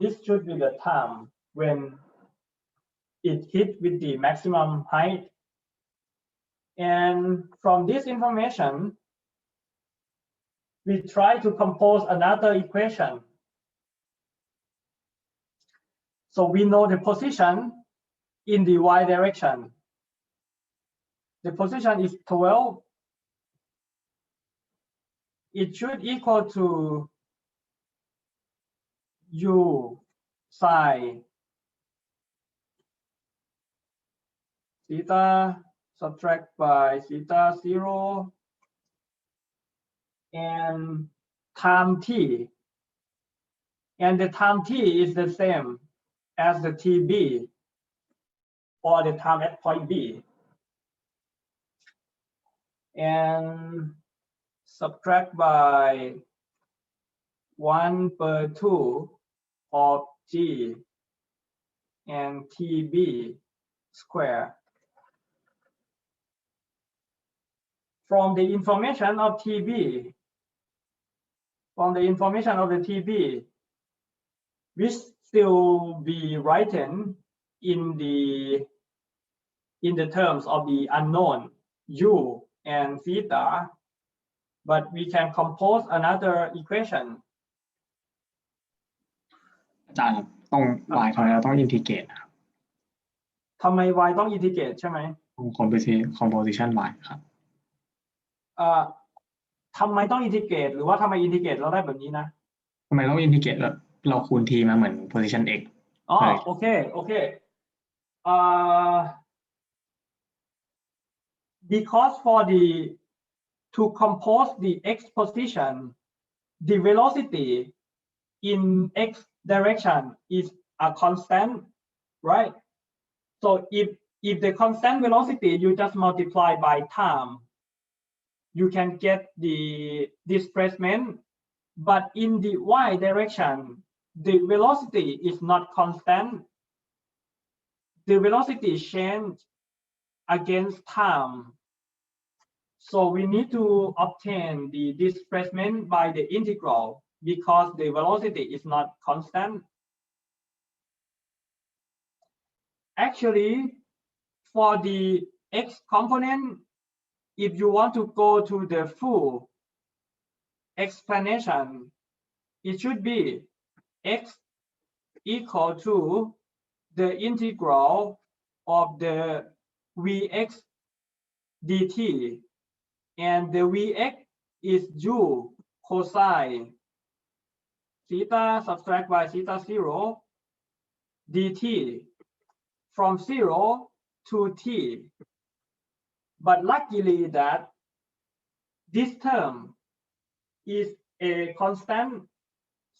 This should be the time when it hit with the maximum height. And from this information, we try to compose another equation. So we know the position in the y direction. The position is 12. It should equal to u psi theta subtract by theta 0 and time t. And the time t is the same as the TB or the time at point B. And subtract by 1/2 of G and TB square. From the information of TB, which still be written in the terms of the unknown u and theta, but we can compose another equation. อาจารย์ต้อง y ทำไมเราต้องอินทิเกรตครับ ทำไม y ต้องอินทิเกรตใช่ไหม composition y ครับ ทำไมต้องอินทิเกรตหรือว่าทำไมอินทิเกรตเราได้แบบนี้นะ ทำไมต้องอินทิเกรตเราคูณ t มาเหมือน position x อ๋อโอเคbecause for to compose the x position, the velocity in x direction is a constant, right? So if the constant velocity you just multiply by time, you can get the displacement. But in the y direction, the velocity is not constant. The velocity change against time. So we need to obtain the displacement by the integral because the velocity is not constant. Actually, for the x component, if you want to go to the full explanation, it should be x equal to the integral of the vx dt, and the vx is u cosine theta subtract by theta 0 dt from 0 to t. But luckily that this term is a constant,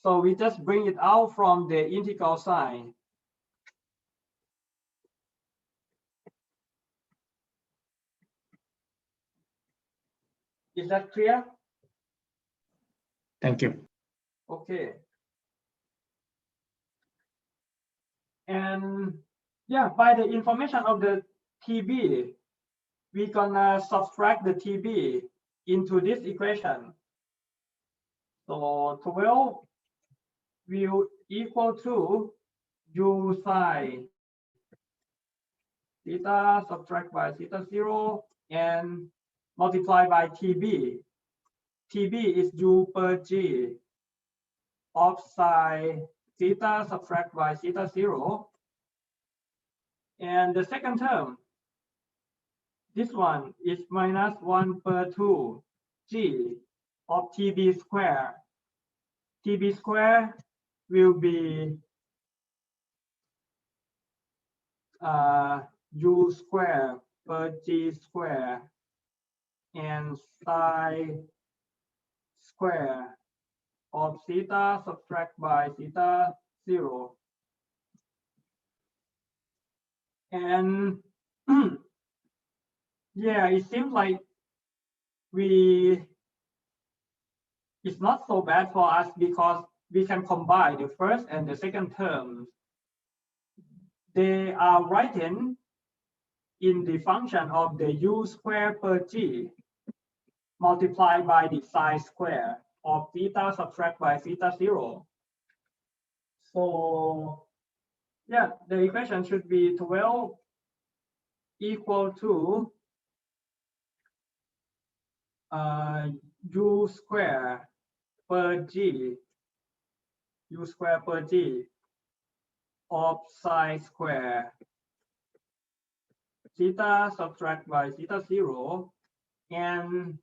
so we just bring it out from the integral sign. Is that clear? Thank you. Okay. And yeah, by the information of the TB, we're gonna subtract the TB into this equation. So 12 will equal to u psi theta subtract by theta 0 and multiply by TB. TB is u per g of psi theta subtract by theta 0. And the second term, this one is minus 1/2 g of TB square. TB square will be u square per g square and psi square of theta subtract by theta 0. And yeah, it seems like it's not so bad for us because we can combine the first and the second terms. They are written in the function of the u squared per g multiplied by the sine square of theta subtract by theta 0. So yeah, the equation should be 12 equal to u squared per g of sine square theta subtract by theta 0. And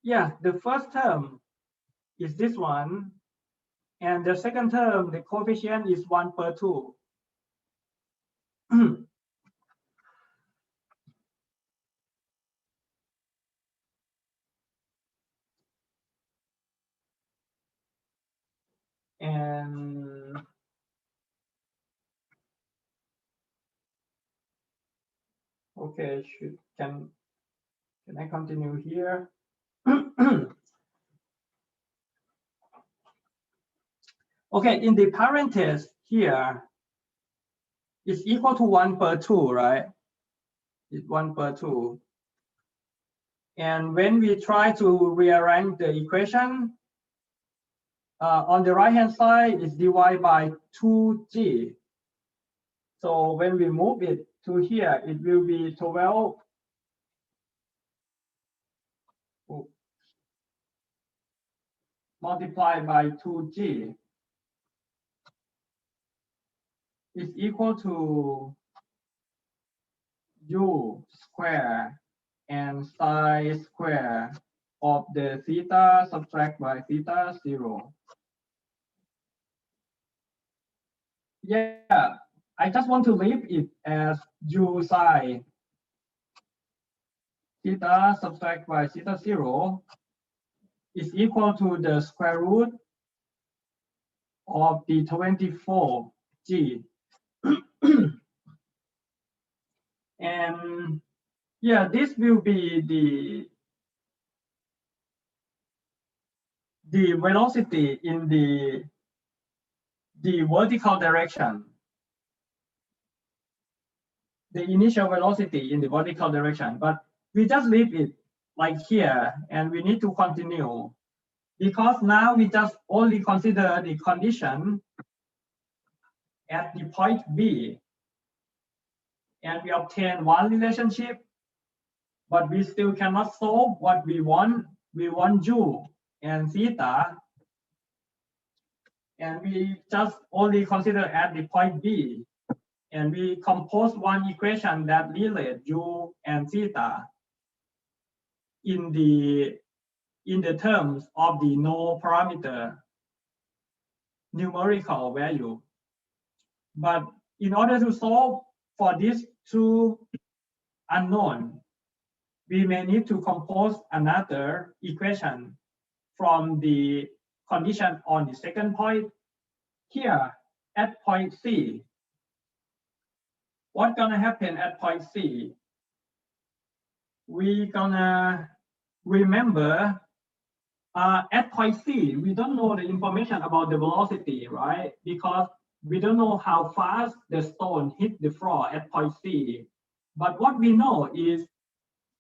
yeah, the first term is this one, and the second term, the coefficient is 1/2. And okay, can I continue here? Okay, in the parenthesis here, it's equal to 1/2, right? It's 1/2. And when we try to rearrange the equation, on the right-hand side is divided by 2g. So when we move it to here, it will be 12 multiplied by 2g is equal to u squared and sine square of the theta subtract by theta 0. Yeah, I just want to leave it as u sine theta subtract by theta 0 is equal to the square root of the 24g. And yeah, this will be the velocity in the vertical direction. The initial velocity in the vertical direction, but we just leave it like here, and we need to continue because now we just only consider the condition at the point B, and we obtain one relationship, but we still cannot solve what we want. We want u and theta, and we just only consider at the point B, and we compose one equation that relates u and theta in the terms of the no parameter numerical value. But in order to solve for these two unknown, we may need to compose another equation from the condition on the second point. Here at point C, what's gonna happen at point C? We're gonna remember at point C, we don't know the information about the velocity, right? Because we don't know how fast the stone hit the floor at point C. But what we know is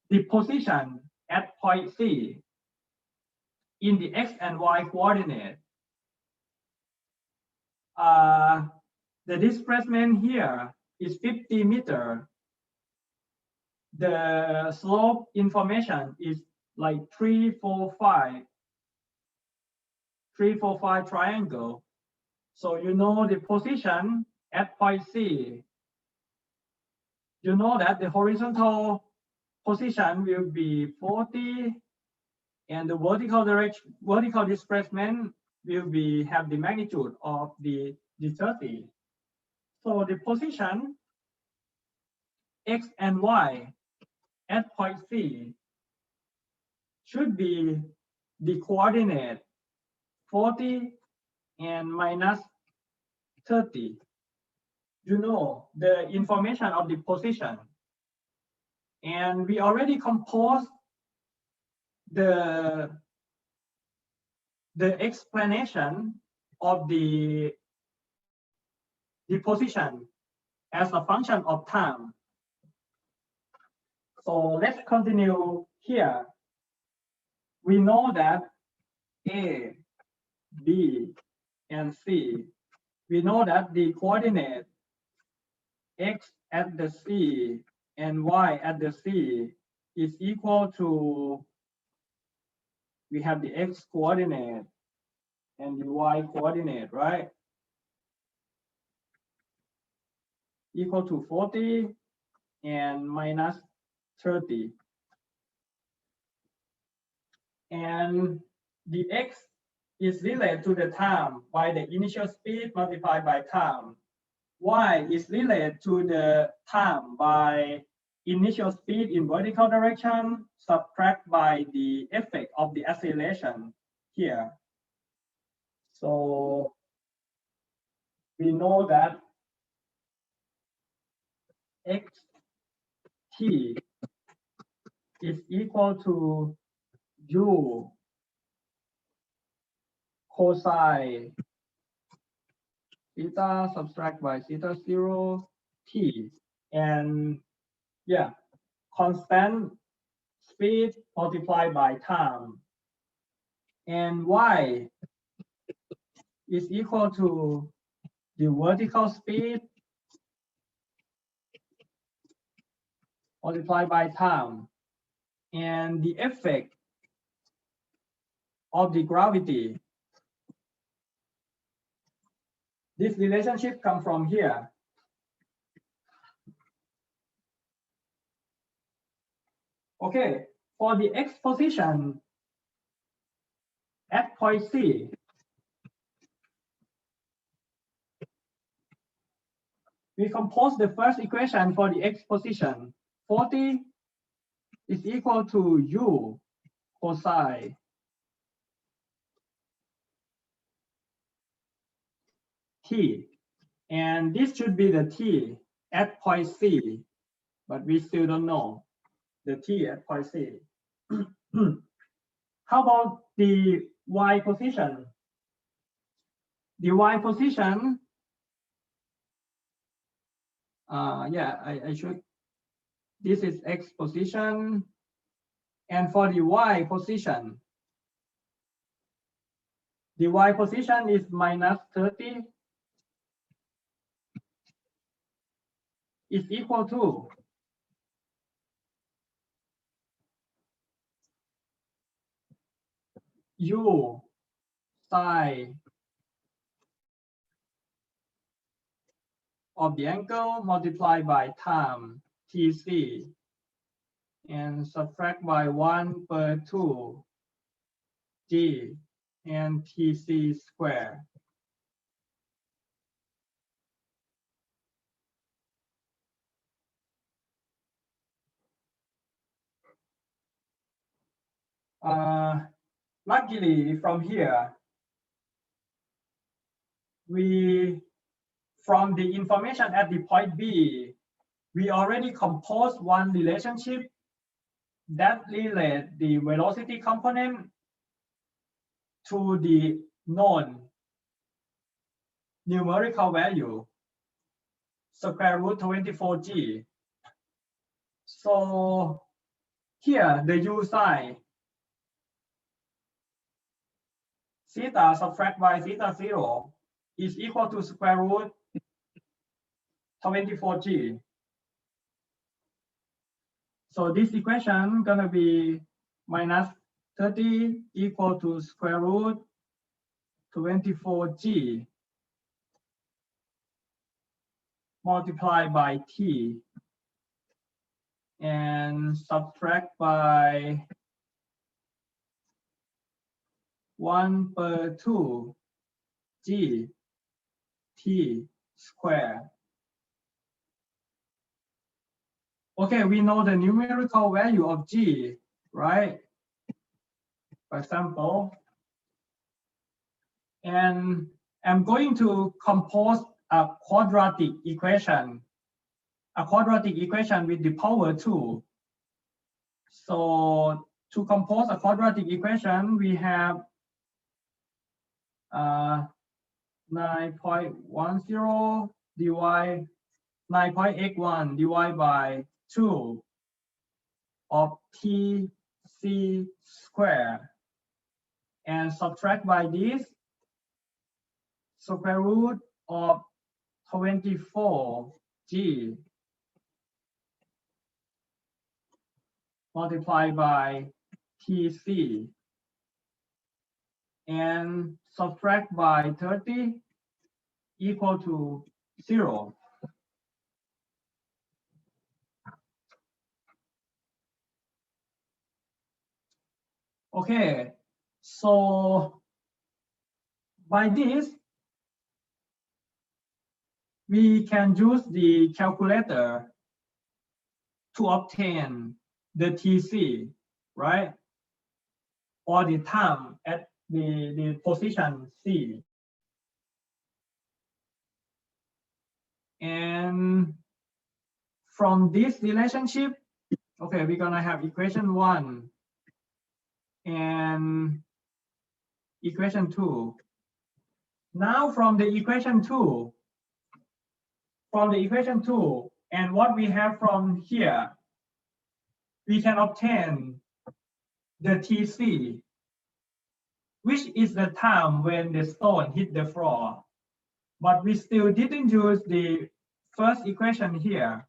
the position at point C in the x and y coordinate. The displacement here is 50 meters. The slope information is like 345 triangle. So you know the position at point C. You know that the horizontal position will be 40, and the vertical displacement will have the magnitude of the 30. So the position x and y at point C should be the coordinate 40 and minus 30. You know the information of the position. And we already composed the explanation of the position as a function of time. So let's continue here. We know that A, B, and C, we know that the coordinate x at the C and y at the C is equal to, we have the x coordinate and the y coordinate, right? Equal to 40 and minus 30. And the x is related to the time by the initial speed multiplied by time. Y is related to the time by initial speed in vertical direction, subtract by the effect of the acceleration here. So we know that xt is equal to u cosine theta subtract by theta 0 t, and yeah, constant speed multiplied by time, and y is equal to the vertical speed multiplied by time, and the effect of the gravity. This relationship comes from here. Okay, for the x position at point C, we compose the first equation for the x position. 40 is equal to u cosine t, and this should be the t at point C, but we still don't know the t at point C. How about the y position? The y position, yeah, I should, this is x position, and for the y position is minus 30 is equal to u sine of the angle multiplied by time tc and subtract by 1/2 g and tc square. Luckily from here, from the information at the point B, we already composed one relationship that relates the velocity component to the known numerical value, square root 24g. So here the u sine theta subtract by theta 0 is equal to square root 24g. So this equation gonna be minus 30 equal to square root 24g multiplied by t and subtract by 1/2 g t square. Okay, we know the numerical value of g, right? For example, And I'm going to compose a quadratic equation with the power 2. So to compose a quadratic equation, we have 9.10 divide 9.81 divided by 2 of TC square, and subtract by this square root of 24G multiplied by TC, and subtract by 30 equal to 0. Okay, so by this, we can use the calculator to obtain the TC, right? Or the time at the position C. And from this relationship, okay, we're gonna have equation 1 and equation 2. Now from the equation 2, and what we have from here, we can obtain the TC, which is the time when the stone hit the floor. But we still didn't use the first equation here.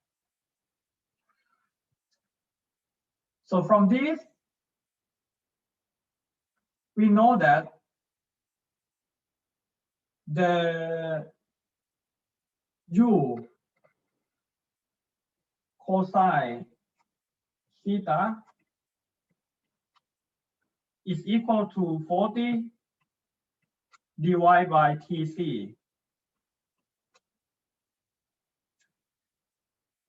So from this, we know that the U cosine theta is equal to 40 divided by TC.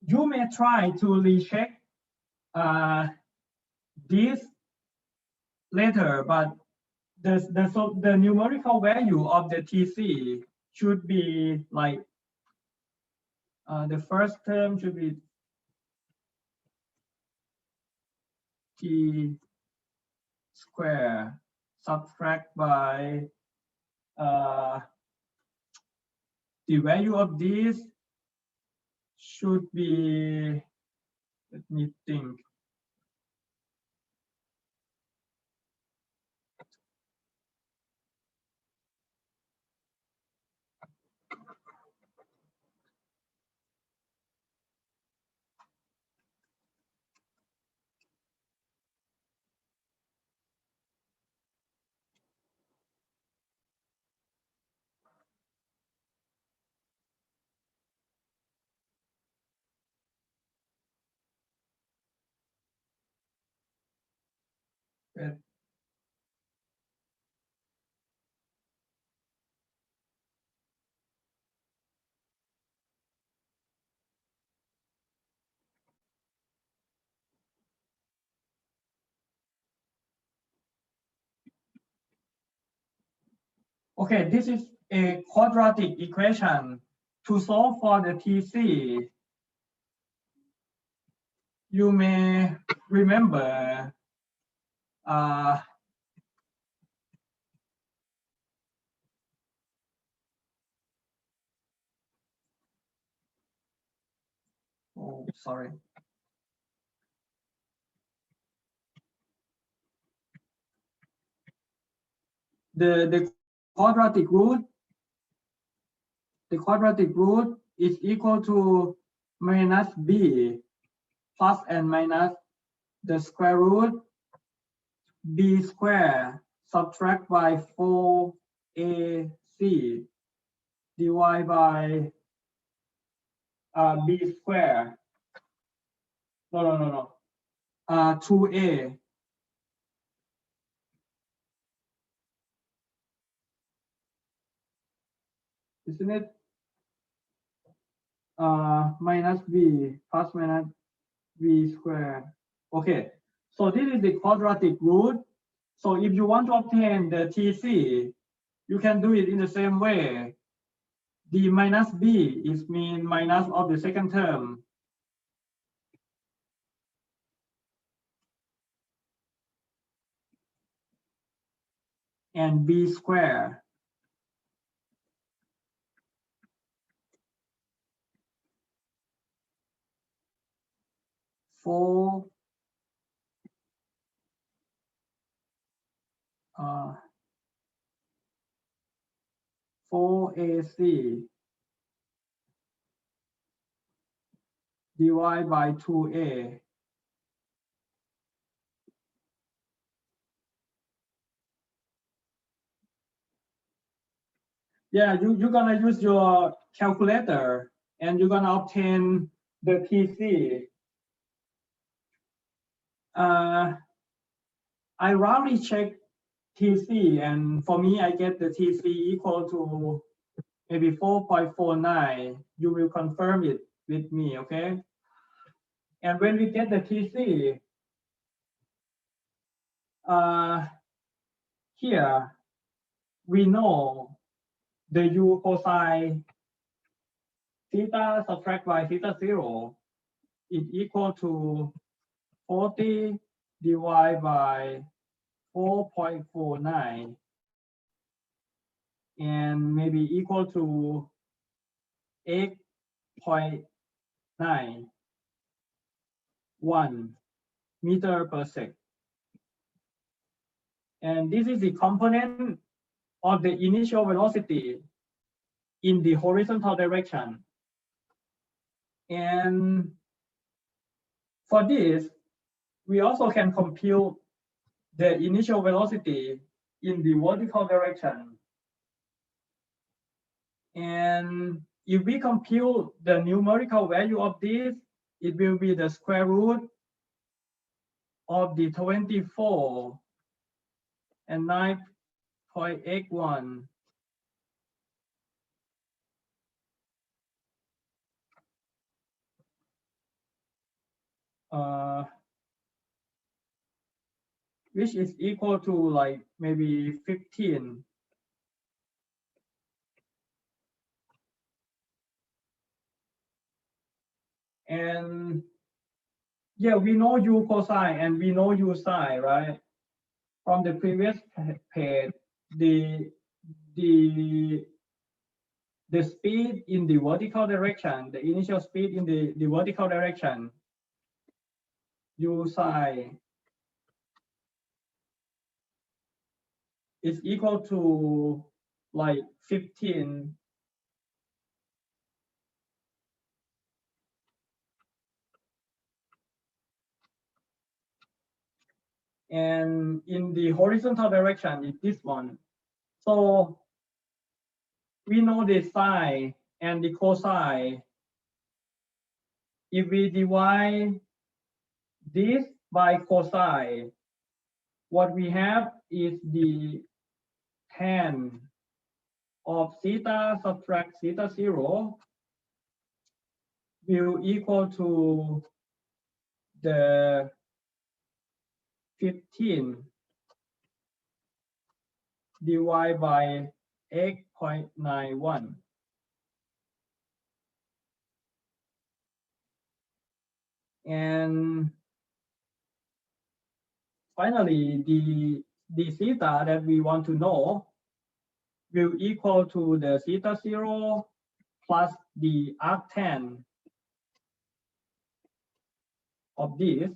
You may try to recheck this later, but the numerical value of the TC should be like the first term should be T square subtract by the value of this should be, let me think. Okay, this is a quadratic equation. To solve for the TC, you may remember oh, sorry. The quadratic root is equal to minus b plus and minus the square root b square subtract by 4ac divided by b square. No. 2a. Isn't it? Minus b plus minus b square. Okay, so this is the quadratic root. So if you want to obtain the TC, you can do it in the same way. D minus B is mean minus of the second term. And B square. For 4AC divided by 2A. Yeah, you're gonna use your calculator and you're gonna obtain the TC. I roughly check TC, and for me, I get the TC equal to maybe 4.49. You will confirm it with me, okay? And when we get the TC, here we know the U cosine theta subtract by theta 0 is equal to 40 divided by 4.49 and maybe equal to 8.91 meter per sec. And this is the component of the initial velocity in the horizontal direction. And for this, we also can compute the initial velocity in the vertical direction. And if we compute the numerical value of this, it will be the square root of the 24 and 9.81. Which is equal to like maybe 15. And yeah, we know U cosine and we know U sine, right? From the previous page, the speed in the vertical direction, the initial speed in the vertical direction, U sine is equal to like 15. And in the horizontal direction is this one. So we know the sine and the cosine. If we divide this by cosine, what we have is the tan of theta subtract theta 0 will equal to the 15 divided by 8.91. And finally, the theta that we want to know will equal to the theta 0 plus the arctan of this.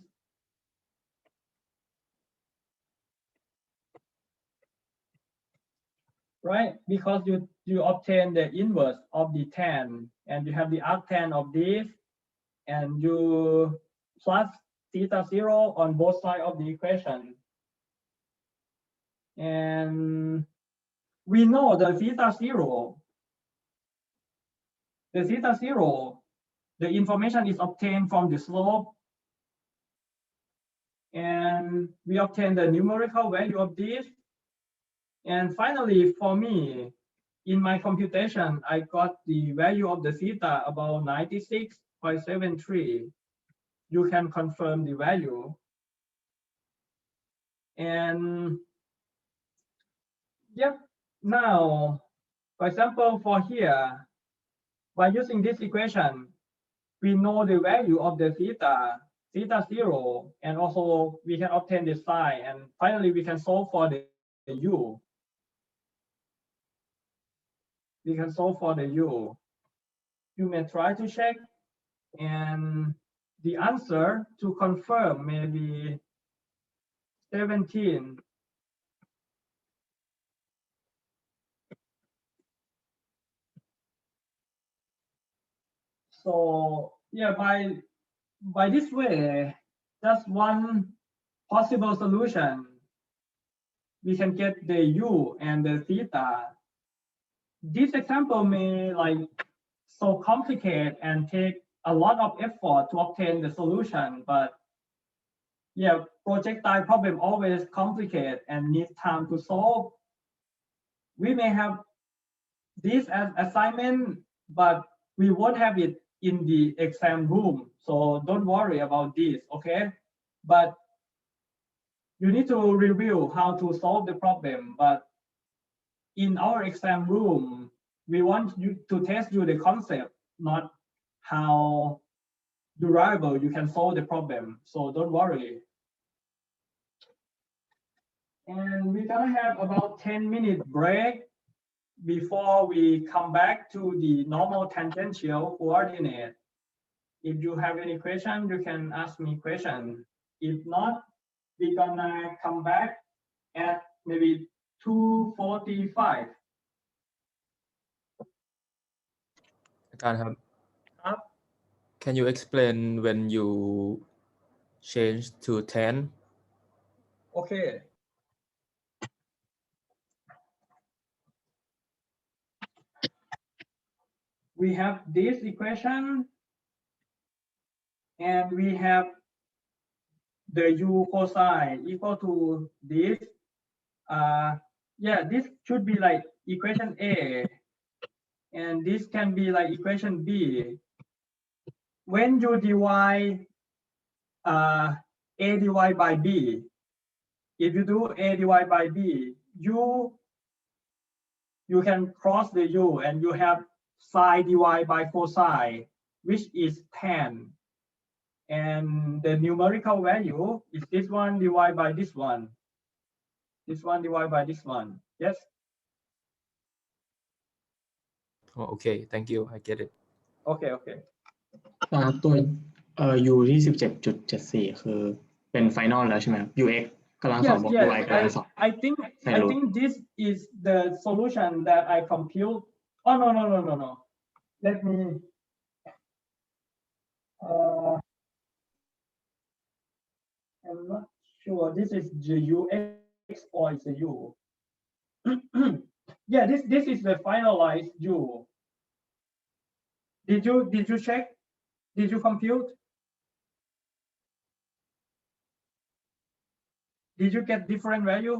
Right, because you obtain the inverse of the tan and you have the arctan of this and you plus theta 0 on both sides of the equation. And we know the theta 0, the information is obtained from the slope. And we obtain the numerical value of this. And finally, for me, in my computation, I got the value of the theta about 96.73. You can confirm the value. And yep, Now, for example, for here, by using this equation, we know the value of the theta 0, and also we can obtain the psi, and finally we can solve for the u. We can solve for the u. You may try to check, and the answer to confirm may be 17. So yeah, by this way, just one possible solution, we can get the u and the theta. This example may so complicated and take a lot of effort to obtain the solution, but yeah, projectile problem always complicated and need time to solve. We may have this as assignment, but we won't have it in the exam room. So don't worry about this, okay? But you need to review how to solve the problem. But in our exam room, we want you to test you the concept, not how durable you can solve the problem. So don't worry. And we're gonna have about 10-minute break before we come back to the normal tangential coordinate. If you have any question, you can ask me question. If not, we're gonna come back at maybe 2:45. อาจารย์ครับ ครับ Can you explain when you change to 10? Okay. We have this equation, and we have the u cosine equal to this. Yeah, this should be like equation A, and this can be like equation B. When you divide A divided by B, if you do A divided by B, you can cross the u and you have sine divided by cosine, which is 10. And the numerical value is this one divided by this one. This one divided by this one. Yes? Oh, okay, thank you. I get it. Okay, okay. ตัวu ที่ 17.74 คือเป็น final แล้วใช่ไหมครับ ux กำลังสองบวก ui กำลังสอง I think this is the solution that I compute. Oh no. Let me I'm not sure this is the ux or it's the u. Yeah, this is the finalized u. Did you check? Did you compute? Did you get different value?